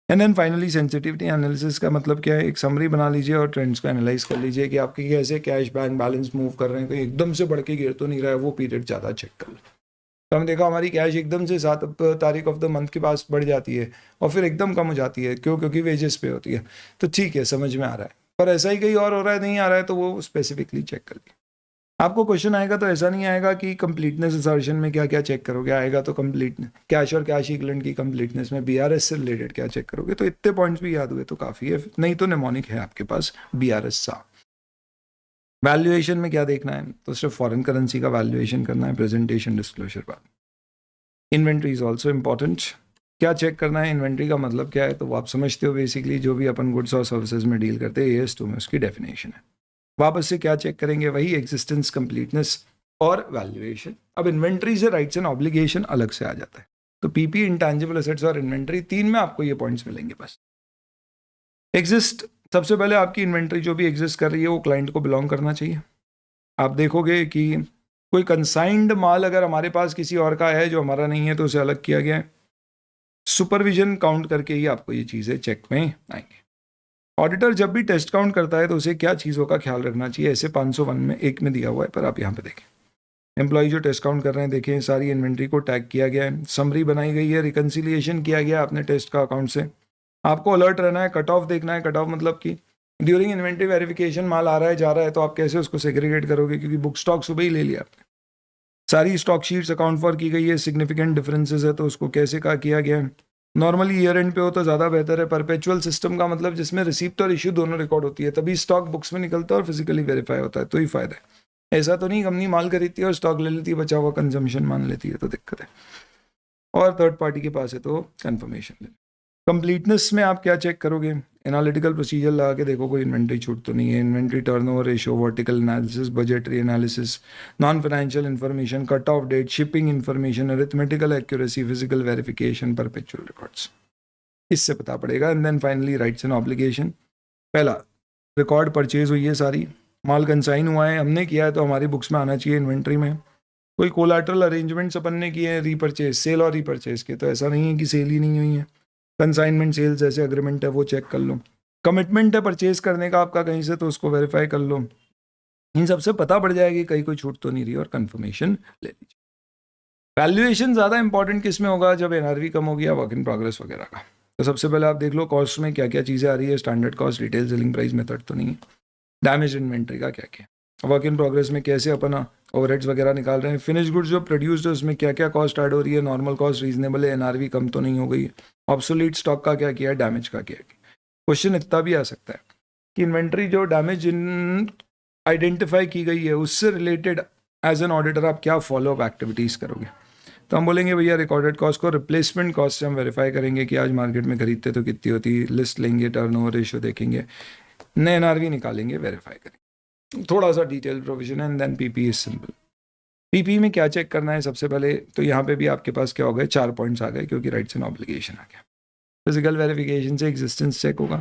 And then finally sensitivity analysis का मतलब क्या है, एक समरी बना लीजिए और ट्रेंड्स को एनालाइज कर लीजिए कि आपके कैसे कैश बैंक बैलेंस मूव कर रहे हैं, कोई एकदम से बढ़ के गिर तो नहीं रहा है, वो पीरियड ज़्यादा चेक कर लो। तो हमने देखा हमारी कैश एकदम से 7 तारीख ऑफ द मंथ के पास बढ़ जाती है और फिर एकदम कम हो जाती है, क्यों? क्योंकि वेजेस पे होती है। तो ठीक है, समझ में आ रहा है, पर ऐसा ही कहीं और हो रहा है, नहीं आ रहा है, तो वो स्पेसिफिकली चेक कर लिया। आपको क्वेश्चन आएगा तो ऐसा नहीं आएगा कि कंप्लीटनेस असर्शन में क्या क्या चेक करोगे, आएगा तो कंप्लीट कैश और कैश इक्विवेलेंट की कंप्लीटनेस में बीआरएस से रिलेटेड क्या चेक करोगे। तो इतने पॉइंट्स भी याद हुए तो काफ़ी है, नहीं तो नेमोनिक है आपके पास बीआरएस सा। वैल्यूएशन में क्या देखना है, तो सिर्फ फॉरेन करेंसी का वैल्यूएशन करना है, प्रेजेंटेशन डिस्क्लोजर बाद। Inventory is also important. क्या चेक करना है, इन्वेंट्री का मतलब क्या है, तो वो आप समझते हो, बेसिकली जो भी अपन गुड्स और सर्विसेज में डील करते हैं AS2 में उसकी डेफिनेशन है। वापस से क्या चेक करेंगे, वही एग्जिस्टेंस, कंप्लीटनेस और वैल्यूएशन। अब इन्वेंट्री से राइट्स एंड ऑब्लिगेशन अलग से आ जाता है। तो पीपी, इंटेंजिबल एसेट्स और इन्वेंट्री, 3 में आपको ये पॉइंट्स मिलेंगे बस। एग्जिस्ट, सबसे पहले आपकी इन्वेंट्री जो भी एग्जिस्ट कर रही है वो क्लाइंट को बिलोंग करना चाहिए। आप देखोगे कि कोई कंसाइंड माल अगर हमारे पास किसी और का है जो हमारा नहीं है तो उसे अलग किया गया है। सुपरविजन काउंट करके ही आपको ये चीज़ें चेक में आएंगे। ऑडिटर जब भी टेस्ट काउंट करता है तो उसे क्या चीज़ों का ख्याल रखना चाहिए, ऐसे 501 में एक में दिया हुआ है, पर आप यहाँ पे देखें। एम्प्लॉय जो टेस्ट काउंट कर रहे हैं, देखें सारी इन्वेंट्री को टैग किया गया है, समरी बनाई गई है, रिकन्सिलिएशन किया गया आपने टेस्ट का अकाउंट से। आपको अलर्ट रहना है, कट ऑफ देखना है। कट ऑफ मतलब कि ड्यूरिंग इन्वेंट्री वेरिफिकेशन माल आ रहा है जा रहा है तो आप कैसे उसको सेग्रीगेट करोगे, क्योंकि बुक स्टॉक सुबह ही ले लिया आपने, सारी स्टॉक शीट्स अकाउंट फॉर की गई है, सिग्निफिकेंट डिफरेंसेस है तो उसको कैसे क्या किया गया है। नॉर्मली ईयर एंड पे हो तो ज़्यादा बेहतर है। परपेचुअल सिस्टम का मतलब जिसमें रिसीप्ट और इशू दोनों रिकॉर्ड होती है, तभी स्टॉक बुक्स में निकलता है और फिजिकली वेरीफाई होता है, तो ही फायदा है। ऐसा तो नहीं कंपनी माल खरीदती है और स्टॉक ले लेती है, बचा हुआ कंजम्पशन मान लेती है, तो दिक्कत है। और थर्ड पार्टी के पास है तो कंफर्मेशन ले। कंप्लीटनेस में आप क्या चेक करोगे, एनालिटिकल प्रोसीजर लगा के देखो कोई इन्वेंट्री छूट तो नहीं है। Inventory turnover ratio, vertical analysis, budgetary analysis, non financial information, cut off date, shipping information, arithmetical accuracy, physical verification, perpetual records, इससे पता पड़ेगा। And then finally rights and obligation. पहला, रिकॉर्ड परचेज हुई है सारी, माल कंसाइन हुआ है, हमने किया है तो हमारी बुक्स में आना चाहिए इन्वेंट्री में। कोई कोलैटरल अरेंजमेंट्स अपन ने किए हैं, रीपरचेज, सेल और रीपरचेज के, तो ऐसा नहीं है कि सेल ही नहीं हुई है। कंसाइनमेंट सेल्स जैसे अग्रीमेंट है वो चेक कर लो। कमिटमेंट है परचेज करने का आपका कहीं से, तो उसको वेरीफाई कर लो। इन सबसे पता पड़ जाएगी कहीं कोई छूट तो नहीं रही, और कंफर्मेशन ले लीजिए। वैल्यूएशन ज़्यादा इंपॉर्टेंट किस में होगा, जब एनआरवी कम हो गया, वर्क इन प्रोग्रेस वगैरह का। तो सबसे पहले आप देख लो कॉस्ट में क्या क्या चीज़ें आ रही है, standard cost, retail selling price method तो नहीं है, डैमेज इन्वेंट्री का क्या क्या, वर्क इन प्रोग्रेस में कैसे अपन ओवरहेड्स वगैरह निकाल रहे हैं, फिनिश गुड्स जो प्रोड्यूस्ड है उसमें क्या क्या कॉस्ट ऐड हो रही है, नॉर्मल कॉस्ट रीजनेबल है, एनआरवी कम तो नहीं हो गई, ऑब्सोलीट स्टॉक का क्या किया है, डैमेज का क्या किया। क्वेश्चन इतना भी आ सकता है कि इन्वेंट्री जो डैमेज आइडेंटिफाई की गई है उससे रिलेटेड एज एन ऑडिटर आप क्या फॉलोअप एक्टिविटीज़ करोगे। तो हम बोलेंगे भैया रिकॉर्डेड कॉस्ट को रिप्लेसमेंट कॉस्ट से हम वेरीफाई करेंगे कि आज मार्केट में खरीदते तो कितनी होती, लिस्ट लेंगे, टर्नओवर रेशियो देखेंगे, नए एनआरवी निकालेंगे, वेरीफाई करेंगे। थोड़ा सा डिटेल प्रोविजन है। And then PP is simple. PP में क्या चेक करना है सबसे पहले, तो यहाँ पे भी आपके पास क्या हो गए, 4 पॉइंट्स आ गए, क्योंकि राइट्स एंड ऑब्लिगेशन आ गया। फिजिकल वेरिफिकेशन से एग्जिस्टेंस चेक होगा,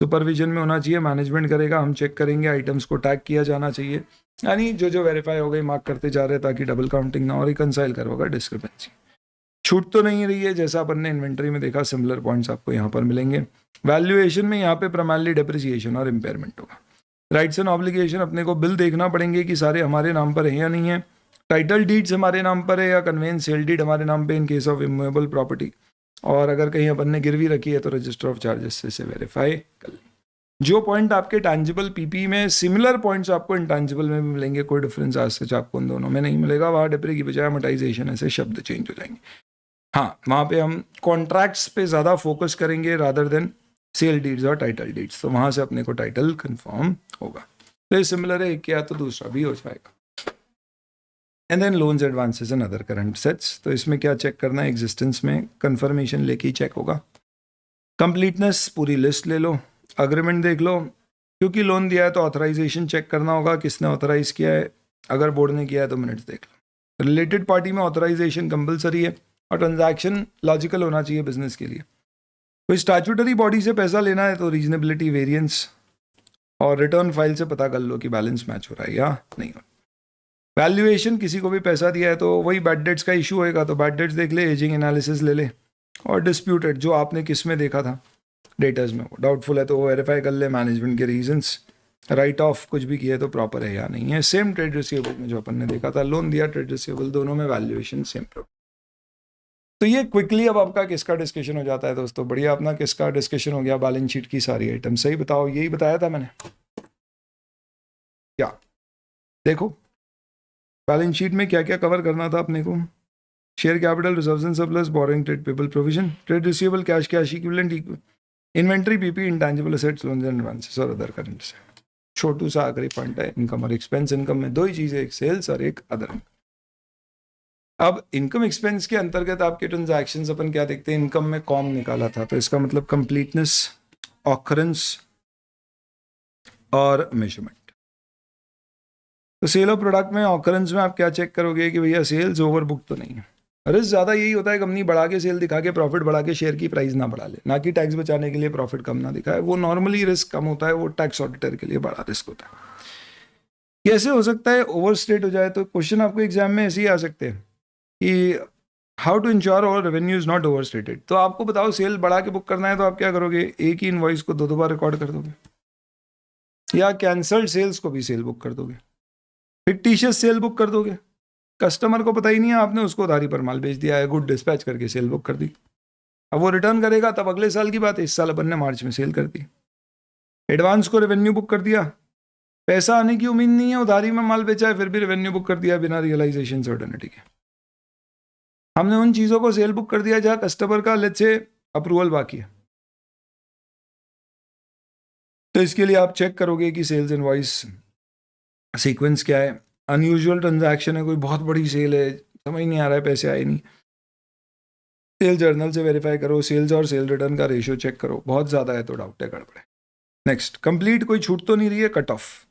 सुपरविजन में होना चाहिए, मैनेजमेंट करेगा, हम चेक करेंगे, आइटम्स को टैग किया जाना चाहिए, यानी जो जो वेरीफाई हो गई मार्क करते जा रहे हैं ताकि डबल काउंटिंग ना हो, रिकंसाइल करोगा डिस्क्रिपेंसी। छूट तो नहीं रही है जैसा अपन ने इन्वेंट्री में देखा, सिमिलर पॉइंट्स आपको यहाँ पर मिलेंगे। वैल्यूएशन में यहाँ पे प्राइमरली डेप्रिसिएशन और इम्पेयरमेंट होगा। राइट्स एंड ऑब्लिगेशन, अपने को बिल देखना पड़ेंगे कि सारे हमारे नाम पर है या नहीं है, टाइटल डीड्स हमारे नाम पर है या कन्वेंस सेल डीड हमारे नाम पे इन केस ऑफ इमूवेबल प्रॉपर्टी, और अगर कहीं अपन ने गिरवी रखी है तो रजिस्टर ऑफ चार्जेस से इसे वेरीफाई कर लें। जो पॉइंट आपके टैंजिबल पीपी में, सिमिलर पॉइंट्स आपको इंटैंजिबल में भी मिलेंगे, कोई डिफरेंस आज से आपको उन दोनों में नहीं मिलेगा। वहाँ डिप्री की बजाय अमोर्टाइजेशन ऐसे शब्द चेंज हो जाएंगे। हाँ, वहाँ पे हम कॉन्ट्रैक्ट्स पे ज़्यादा फोकस करेंगे रादर देन सेल डीड्स और टाइटल डीड्स, तो वहाँ से अपने को टाइटल कंफर्म होगा। तो ये सिमिलर है, एक या तो दूसरा भी हो जाएगा। And then loans, advances and other current assets. तो इसमें क्या चेक करना है, एग्जिस्टेंस में कंफर्मेशन लेके ही चेक होगा। कंप्लीटनेस, पूरी लिस्ट ले लो, अग्रीमेंट देख लो, क्योंकि लोन दिया है तो ऑथराइजेशन चेक करना होगा, किसने ऑथराइज किया है, अगर बोर्ड ने किया है तो मिनट्स देख लो। रिलेटेड पार्टी में ऑथराइजेशन कंपलसरी है और ट्रांजैक्शन लॉजिकल होना चाहिए बिजनेस के लिए। कोई स्टैट्यूटरी बॉडी से पैसा लेना है तो रीजनेबिलिटी, वेरिएंस और रिटर्न फाइल से पता कर लो कि बैलेंस मैच हो रहा है या नहीं हो। वैल्यूएशन, किसी को भी पैसा दिया है तो वही बैड डेट्स का इशू होएगा तो बैड डेट्स देख ले, एजिंग एनालिसिस ले ले, और डिस्प्यूटेड जो आपने किस में देखा था डेटर्स में, वो डाउटफुल है तो वो वेरीफाई कर ले, मैनेजमेंट के रीजंस, राइट ऑफ कुछ भी किया है तो प्रॉपर है या नहीं है। सेम ट्रेड रिसीवेबल में जो अपन ने देखा था, लोन दिया, ट्रेड रिसीवेबल, दोनों में वैल्यूएशन सेम। तो ये क्विकली अब आपका किसका डिस्कशन हो जाता है दोस्तों, बढ़िया अपना किसका डिस्कशन हो गया, बैलेंस शीट की सारी आइटम। सही बताओ, यही बताया था मैंने क्या? देखो बैलेंस शीट में क्या क्या कवर करना था अपने को, share capital, reserves and surplus, boring, trade payable, provision, trade receivable, cash, cash equivalent, inventory, PP, intangible assets, loans and advances और अदर करंट्स। छोटू सा आखिरी पॉइंट है इनकम और एक्सपेंस। इनकम में दो ही चीजें, एक सेल्स और एक अदर। अब इनकम एक्सपेंस के अंतर्गत आपके ट्रांजैक्शंस अपन क्या देखते हैं, इनकम में कॉम निकाला था, तो इसका मतलब कंप्लीटनेस, ऑकरेंस और मेजरमेंट। तो सेल ऑफ प्रोडक्ट में, ऑकरेंस में आप क्या चेक करोगे कि भैया सेल्स ओवर बुक तो नहीं है। रिस्क ज़्यादा यही होता है कंपनी बढ़ा के सेल दिखा के प्रॉफिट बढ़ा के शेयर की प्राइस ना बढ़ा ले, ना कि टैक्स बचाने के लिए प्रॉफिट कम ना दिखाए, वो नॉर्मली रिस्क कम होता है, वो टैक्स ऑडिटर के लिए बड़ा रिस्क होता है। कैसे हो सकता है ओवर स्टेट हो जाए, तो क्वेश्चन आपको एग्जाम में ऐसे ही आ सकते हैं कि हाउ टू इंश्योर और revenue is not over stated. तो आपको बताओ सेल बढ़ा के बुक करना है तो आप क्या करोगे, एक ही इनवॉइस को दो बार रिकॉर्ड कर दोगे, या कैंसल्ड सेल्स को भी सेल बुक कर दोगे, फिक्टिशियस सेल बुक कर दोगे, कस्टमर को पता ही नहीं है आपने उसको उधारी पर माल बेच दिया है, गुड डिस्पैच करके सेल बुक कर दी। अब वो रिटर्न करेगा तब अगले साल की बात है, इस साल अपन ने मार्च में सेल कर दी। एडवांस को रेवेन्यू बुक कर दिया, पैसा आने की उम्मीद नहीं है, उधारी में माल बेचा है, फिर भी रेवेन्यू बुक कर दिया बिना रियलाइजेशन सर्टेनिटी के। हमने उन चीज़ों को सेल बुक कर दिया जहाँ कस्टमर का लेट्स से अप्रूवल बाकी है। तो इसके लिए आप चेक करोगे कि सेल्स इनवॉइस सीक्वेंस क्या है। अनयूजुअल ट्रांजैक्शन है, कोई बहुत बड़ी सेल है, समझ नहीं आ रहा है, पैसे आए नहीं, सेल जर्नल से वेरीफाई करो, सेल्स और सेल रिटर्न का रेशियो चेक करो, बहुत ज़्यादा है तो डाउट है, गड़बड़ है। नेक्स्ट, कंप्लीट, कोई छूट तो नहीं रही है, कट ऑफ।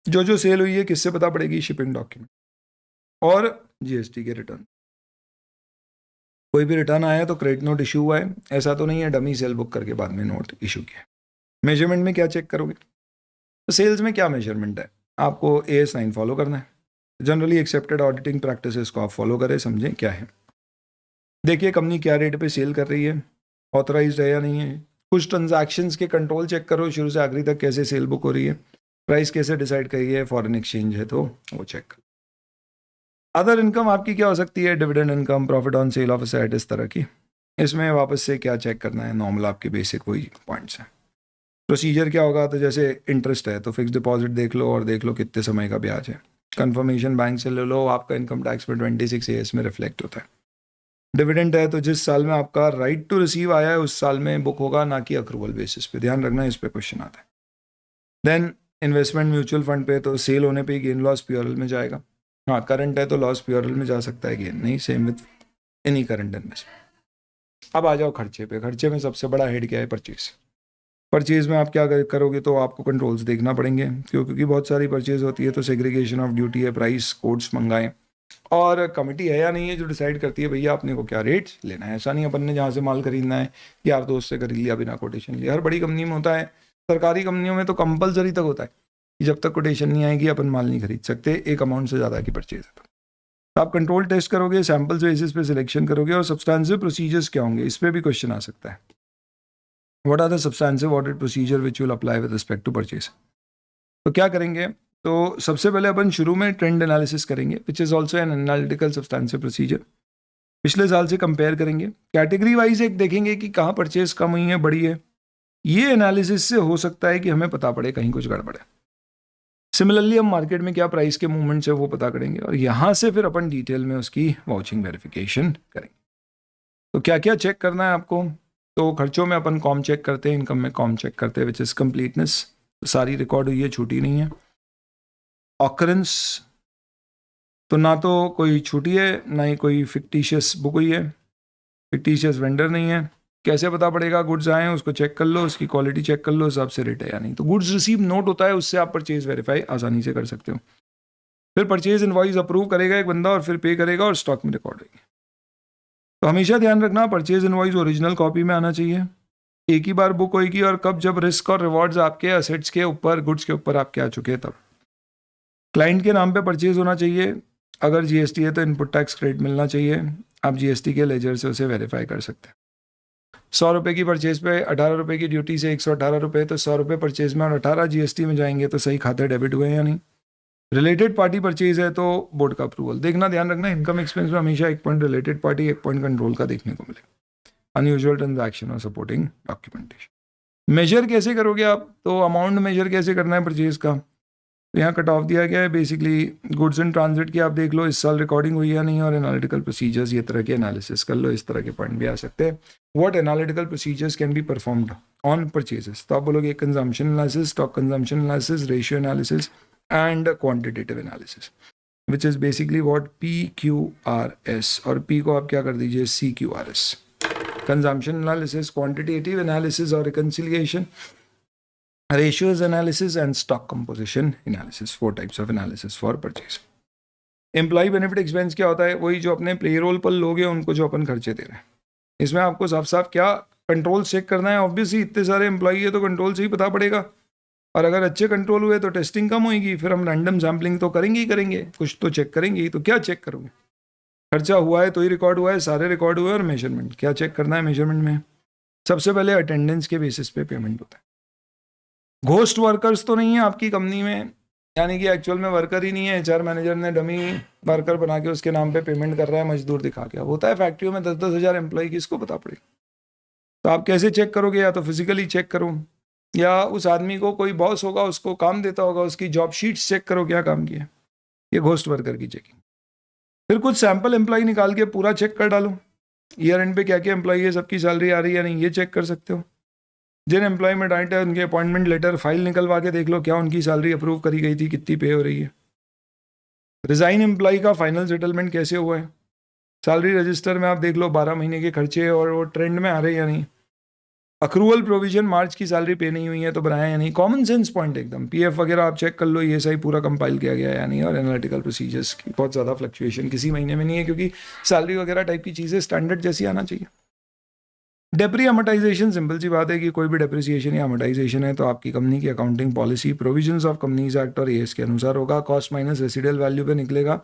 जो सेल हुई है किससे पता पड़ेगी, शिपिंग डॉक्यूमेंट और जीएसटी के रिटर्न। कोई भी रिटर्न आया है तो क्रेडिट नोट इशू हुआ है, ऐसा तो नहीं है डमी सेल बुक करके बाद में नोट इशू किया। मेजरमेंट में क्या चेक करोगे, तो सेल्स में क्या मेजरमेंट है, आपको AS9 फॉलो करना है, जनरली एक्सेप्टेड ऑडिटिंग प्रैक्टिसेस को आप फॉलो करें, समझें क्या है। देखिए कंपनी क्या रेट पे सेल कर रही है, ऑथराइज्ड है या नहीं है। कुछ ट्रांजैक्शंस के कंट्रोल चेक करो, शुरू से आखिरी तक कैसे सेल बुक हो रही है, प्राइस कैसे डिसाइड करी है, फॉरेन एक्सचेंज है तो वो चेक करो। अदर इनकम आपकी क्या हो सकती है, dividend income, profit on sale of asset, इस तरह की। इसमें वापस से क्या चेक करना है, नॉर्मल आपके बेसिक वही पॉइंट्स हैं। प्रोसीजर क्या होगा, तो जैसे इंटरेस्ट है तो फिक्स डिपॉजिट देख लो और देख लो कितने समय का ब्याज है। कंफर्मेशन बैंक से ले लो, आपका इनकम टैक्स में 26 AS में रिफ्लेक्ट होता है। डिविडेंड है तो जिस साल में आपका राइट टू रिसीव आया है उस साल में बुक होगा, ना कि अक्रूवल बेसिस पे, ध्यान रखना इस पे क्वेश्चन आता है। देन इन्वेस्टमेंट म्यूचुअल फंड पे तो सेल होने पे गेन लॉस प्यूरल में जाएगा। हाँ करंट है तो लॉस प्यूरल में जा सकता है, गेन नहीं, same with any current investment. अब आ जाओ खर्चे पे। खर्चे में सबसे बड़ा हेड क्या है, परचेज। परचेज में आप क्या करोगे, तो आपको कंट्रोल्स देखना पड़ेंगे, क्योंकि बहुत सारी परचेज होती है तो सेग्रीगेशन ऑफ ड्यूटी है, प्राइस कोड्स मंगाएं, और कमिटी है या नहीं है जो डिसाइड करती है भैया आपने को क्या रेट लेना है। ऐसा नहीं अपन ने जहाँ से माल खरीदना है यार दोस्त से खरीद लिया बिना कोटेशन लिया। हर बड़ी कंपनी में होता है, सरकारी कंपनियों में तो कंपलसरी तक होता है कि जब तक कोटेशन नहीं आएगी अपन माल नहीं खरीद सकते, एक अमाउंट से ज़्यादा की परचेज है तो आप कंट्रोल टेस्ट करोगे, सैम्पल्स बेसिस पे सिलेक्शन करोगे, और सब्सटेंसिव प्रोसीजर्स क्या होंगे, इस पर भी क्वेश्चन आ सकता है। What are the substantive audit procedure which will apply with respect to purchase. तो क्या करेंगे, तो सबसे पहले अपन शुरू में ट्रेंड एनालिसिस करेंगे, which is also an analytical substantive procedure. पिछले साल से कंपेयर करेंगे, कैटेगरी वाइज एक देखेंगे कि कहाँ परचेज कम हुई है, बढ़ी है। ये एनालिसिस से हो सकता है कि हमें पता पड़े कहीं कुछ गड़बड़ है। सिमिलरली हम मार्केट में क्या प्राइस के मूवमेंट्स है वो पता करेंगे, और यहाँ से फिर अपन डिटेल में उसकी वाउचिंग वेरिफिकेशन करेंगे। तो क्या क्या चेक करना है आपको, तो खर्चों में अपन कॉम चेक करते हैं, इनकम में कॉम चेक करते हैं, विच इज़ कंप्लीटनेस, सारी रिकॉर्ड हुई है, छूटी नहीं है। ऑकरेंस तो ना तो कोई छुट्टी है ना ही कोई फिक्टिशियस बुक हुई है, फिक्टिशियस वेंडर नहीं है। कैसे पता पड़ेगा? गुड्स आए हैं, उसको चेक कर लो, उसकी क्वालिटी चेक कर लो, उस हिसाब से रेट है या नहीं। तो गुड्स रिसीव नोट होता है, उससे आप परचेज वेरीफाई आसानी से कर सकते हो। फिर परचेज इनवॉइस अप्रूव करेगा एक बंदा और फिर पे करेगा और स्टॉक में रिकॉर्ड होगी। तो हमेशा ध्यान रखना परचेज इनवॉइस ओरिजिनल कॉपी में आना चाहिए, एक ही बार बुक होगी और कब, जब रिस्क और रिवॉर्ड्स आपके असेट्स के ऊपर, गुड्स के ऊपर आपके आ चुके हैं तब। क्लाइंट के नाम पे परचेज होना चाहिए, अगर जीएसटी है तो इनपुट टैक्स क्रेडिट मिलना चाहिए, आप जीएसटी के लेजर से उसे वेरीफाई कर सकते हैं। 100 रुपये की परचेज पे 18 रुपये की ड्यूटी से 118 रुपये, तो 100 रुपये परचेज में और 18 जीएसटी में जाएंगे, तो सही खाते डेबिट हुए या नहीं। रिलेटेड पार्टी परचेज है तो बोर्ड का अप्रूवल देखना, ध्यान रखना इनकम एक्सपेंस में हमेशा 1 point related party, 1 point control का देखने को मिले। अनयूजुअल ट्रांजैक्शन और सपोर्टिंग डॉक्यूमेंटेशन। मेजर कैसे करोगे आप? तो अमाउंट मेजर कैसे करना है परचेज का, तो यहाँ कट ऑफ दिया गया है बेसिकली गुड्स इन ट्रांजिट की। आप देख लो इस साल रिकॉर्डिंग हुई या नहीं, और एनालिटिकल प्रोसीजर्स, ये तरह के एनालिसिस कर लो। इस तरह के पॉइंट भी आ सकते हैं। What analytical procedures can be performed on purchases, तो आप बोलोगे consumption analysis, stock consumption analysis, ratio analysis and quantitative analysis, which is basically what PQRS, और P को आप क्या कर दीजिए CQRS। Consumption analysis, quantitative analysis और reconciliation, ratios analysis and stock composition analysis, 4 types of analysis for purchase. Employee benefit expense क्या होता है? वही जो अपने पेरोल पर लोग हैं उनको जो अपन खर्चे दे रहे हैं। इसमें आपको साफ साफ क्या कंट्रोल चेक करना है। ऑब्वियसली इतने सारे एम्प्लॉई है तो कंट्रोल से ही पता पड़ेगा, और अगर अच्छे कंट्रोल हुए तो टेस्टिंग कम होगी, फिर हम रैंडम सैम्पलिंग तो करेंगे ही करेंगे, कुछ तो चेक करेंगे ही। तो क्या चेक करोगे? खर्चा हुआ है तो ही रिकॉर्ड हुआ है, सारे रिकॉर्ड हुए, और मेजरमेंट क्या चेक करना है मेजरमेंट में? सबसे पहले अटेंडेंस के बेसिस पे पेमेंट होता है। घोस्ट वर्कर्स तो नहीं है आपकी कंपनी में, यानी कि एक्चुअल में वर्कर ही नहीं है, HR मैनेजर ने डमी वर्कर बना के उसके नाम पे पेमेंट कर रहा है मजदूर दिखा के। अब होता है फैक्ट्रियों में 10-10 हज़ार एम्प्लॉय, किसको पता पड़ेगा? तो आप कैसे चेक करोगे? या तो फिजिकली चेक करो, या उस आदमी को कोई बॉस होगा उसको काम देता होगा, उसकी जॉब शीट्स चेक करो क्या काम किया। ये घोस्ट वर्कर की चेकिंग। फिर कुछ सैम्पल एम्प्लॉय निकाल के पूरा चेक कर डालो, ईयर एंड पे क्या क्या एम्प्लॉय है, सबकी सैलरी आ रही है या नहीं, ये चेक कर सकते हो। जिन एम्प्लॉय में डाइट है उनके अपॉइंटमेंट लेटर फाइल निकलवा के देख लो क्या उनकी सैलरी अप्रूव करी गई थी, कितनी पे हो रही है। रिजाइन एम्प्लॉय का फाइनल सेटलमेंट कैसे हुआ है, सैलरी रजिस्टर में आप देख लो 12 महीने के खर्चे और वो ट्रेंड में आ रहे हैं या नहीं। अक्रूवल प्रोविजन, मार्च की सैलरी पे नहीं हुई है तो बनाया या नहीं। कॉमन सेंस पॉइंट एकदम। PF वगैरह आप चेक कर लो, ये सही पूरा कंपाइल किया गया है या नहीं। और एनालिटिकल प्रोसीजर्स की बहुत ज़्यादा फ्लक्चुएशन किसी महीने में नहीं है, क्योंकि सैलरी वगैरह टाइप की चीज़ें स्टैंडर्ड जैसी आना चाहिए। डेप्री अमोटाइजेशन, सिंपल सी बात है कि कोई भी डेप्रिसिएशन या अमोटाइजेशन है तो आपकी कंपनी की accounting policy provisions of companies act और AS के अनुसार होगा। कॉस्ट माइनस रेसिडुअल वैल्यू पे निकलेगा,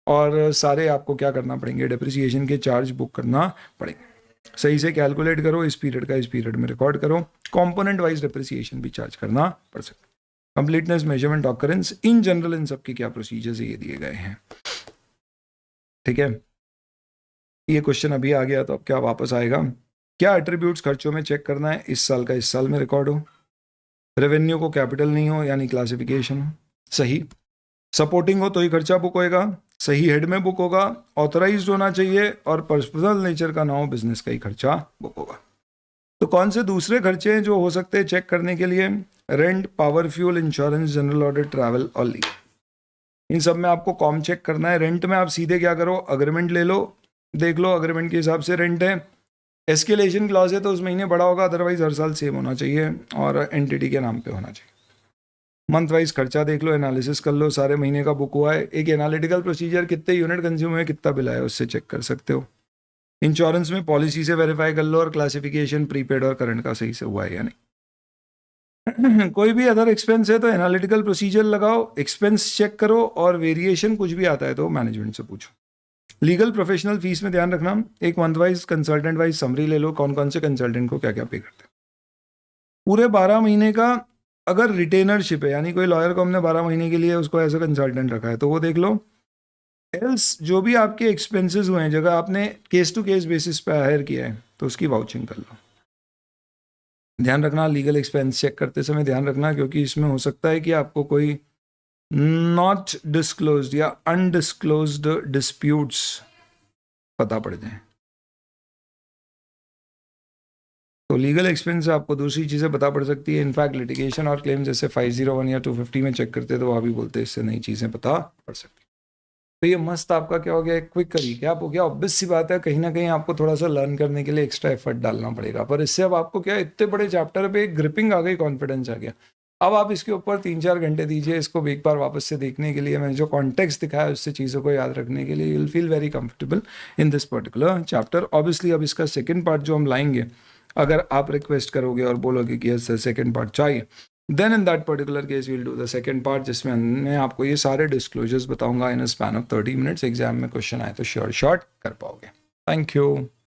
और सारे आपको क्या करना पड़ेंगे, डेप्रिसिएशन के चार्ज बुक करना पड़ेंगे। सही से कैलकुलेट करो, इस पीरियड का इस पीरियड में रिकॉर्ड करो। कॉम्पोनेंट वाइज डेप्रिसिएशन भी चार्ज करना पड़ सकता है। Completeness, measurement, occurrence, in general in सब के क्या प्रोसीजर्स ये दिए गए हैं। ठीक है, ये क्वेश्चन अभी आ गया तो अब क्या वापस आएगा। क्या एट्रीब्यूट्स खर्चों में चेक करना है? इस साल का इस साल में रिकॉर्ड हो, रेवेन्यू को कैपिटल नहीं हो यानी क्लासिफिकेशन हो, सही सपोर्टिंग हो तो ही खर्चा बुक होएगा, सही हेड में बुक होगा, ऑथराइज्ड होना चाहिए, और पर्सनल नेचर का ना हो, बिजनेस का ही खर्चा बुक होगा। तो कौन से दूसरे खर्चे हैं जो हो सकते हैं चेक करने के लिए? Rent, power, fuel, insurance, general audit, travel और लीव। इन सब में आपको कॉम चेक करना है। रेंट में आप सीधे क्या करो, अग्रीमेंट ले लो, देख लो अग्रीमेंट के हिसाब से रेंट है। एस्केलेशन क्लॉज है तो उस महीने बढ़ा होगा, अदरवाइज हर साल सेम होना चाहिए और एंटिटी के नाम पे होना चाहिए। मंथ वाइज खर्चा देख लो, एनालिसिस कर लो, सारे महीने का बुक हुआ है। एक एनालिटिकल प्रोसीजर, कितने यूनिट कंज्यूम हुए, कितना बिल आया, उससे चेक कर सकते हो। इंश्योरेंस में पॉलिसी से वेरीफाई कर लो, और क्लासिफिकेशन प्रीपेड और करंट का सही से हुआ है या नहीं। कोई भी अदर एक्सपेंस है तो एनालिटिकल प्रोसीजर लगाओ, एक्सपेंस चेक करो, और वेरिएशन कुछ भी आता है तो मैनेजमेंट से पूछो। लीगल प्रोफेशनल फीस में ध्यान रखना, एक month wise consultant wise summary ले लो, कौन कौन से कंसल्टेंट को क्या क्या पे करते हैं। पूरे 12 महीने का अगर रिटेनरशिप है, यानी कोई लॉयर को हमने 12 महीने के लिए उसको एज अ कंसल्टेंट रखा है, तो वो देख लो। एल्स जो भी आपके एक्सपेंसेस हुए हैं, जगह आपने केस टू केस बेसिस पे हायर किया है तो उसकी वाउचिंग कर लो। ध्यान रखना लीगल एक्सपेंस चेक करते समय ध्यान रखना, क्योंकि इसमें हो सकता है कि आपको कोई नॉट डिस्क्लोज्ड या अनडिस्क्लोज्ड डिस्प्यूट्स पता पड़ जाए, तो तो लीगल एक्सपेंस से आपको दूसरी चीज़ें पता पड़ सकती है। इनफैक्ट लिटिगेशन और क्लेम जैसे 501 या 250 में चेक करते तो वहाँ भी बोलते इससे नई चीज़ें पता पड़ सकती। तो ये मस्त आपका क्या हो गया, एक क्विक रिकैप हो गया। ऑब्वियस सी बात है, कहीं ना कहीं आपको थोड़ा सा लर्न करने के लिए एक्स्ट्रा एफर्ट डालना पड़ेगा, पर इससे अब आपको क्या, इतने बड़े चैप्टर पे एक ग्रिपिंग आ गई, कॉन्फिडेंस आ गया। अब आप इसके ऊपर 3-4 घंटे दीजिए इसको एक बार वापस से देखने के लिए। मैंने जो कॉन्टेक्स्ट दिखाया उससे चीज़ों को याद रखने के लिए, you will feel very comfortable in this particular chapter. Obviously अब इसका सेकेंड पार्ट जो हम लाएंगे, अगर आप रिक्वेस्ट करोगे और बोलोगे कि यस सेकेंड पार्ट चाहिए, then in that particular case we'll do the second part, जिसमें मैं आपको ये सारे डिस्क्लोजर्स बताऊंगा in a span of 30 minutes. Exam में क्वेश्चन आए तो श्योर शॉर्ट कर पाओगे। Thank you.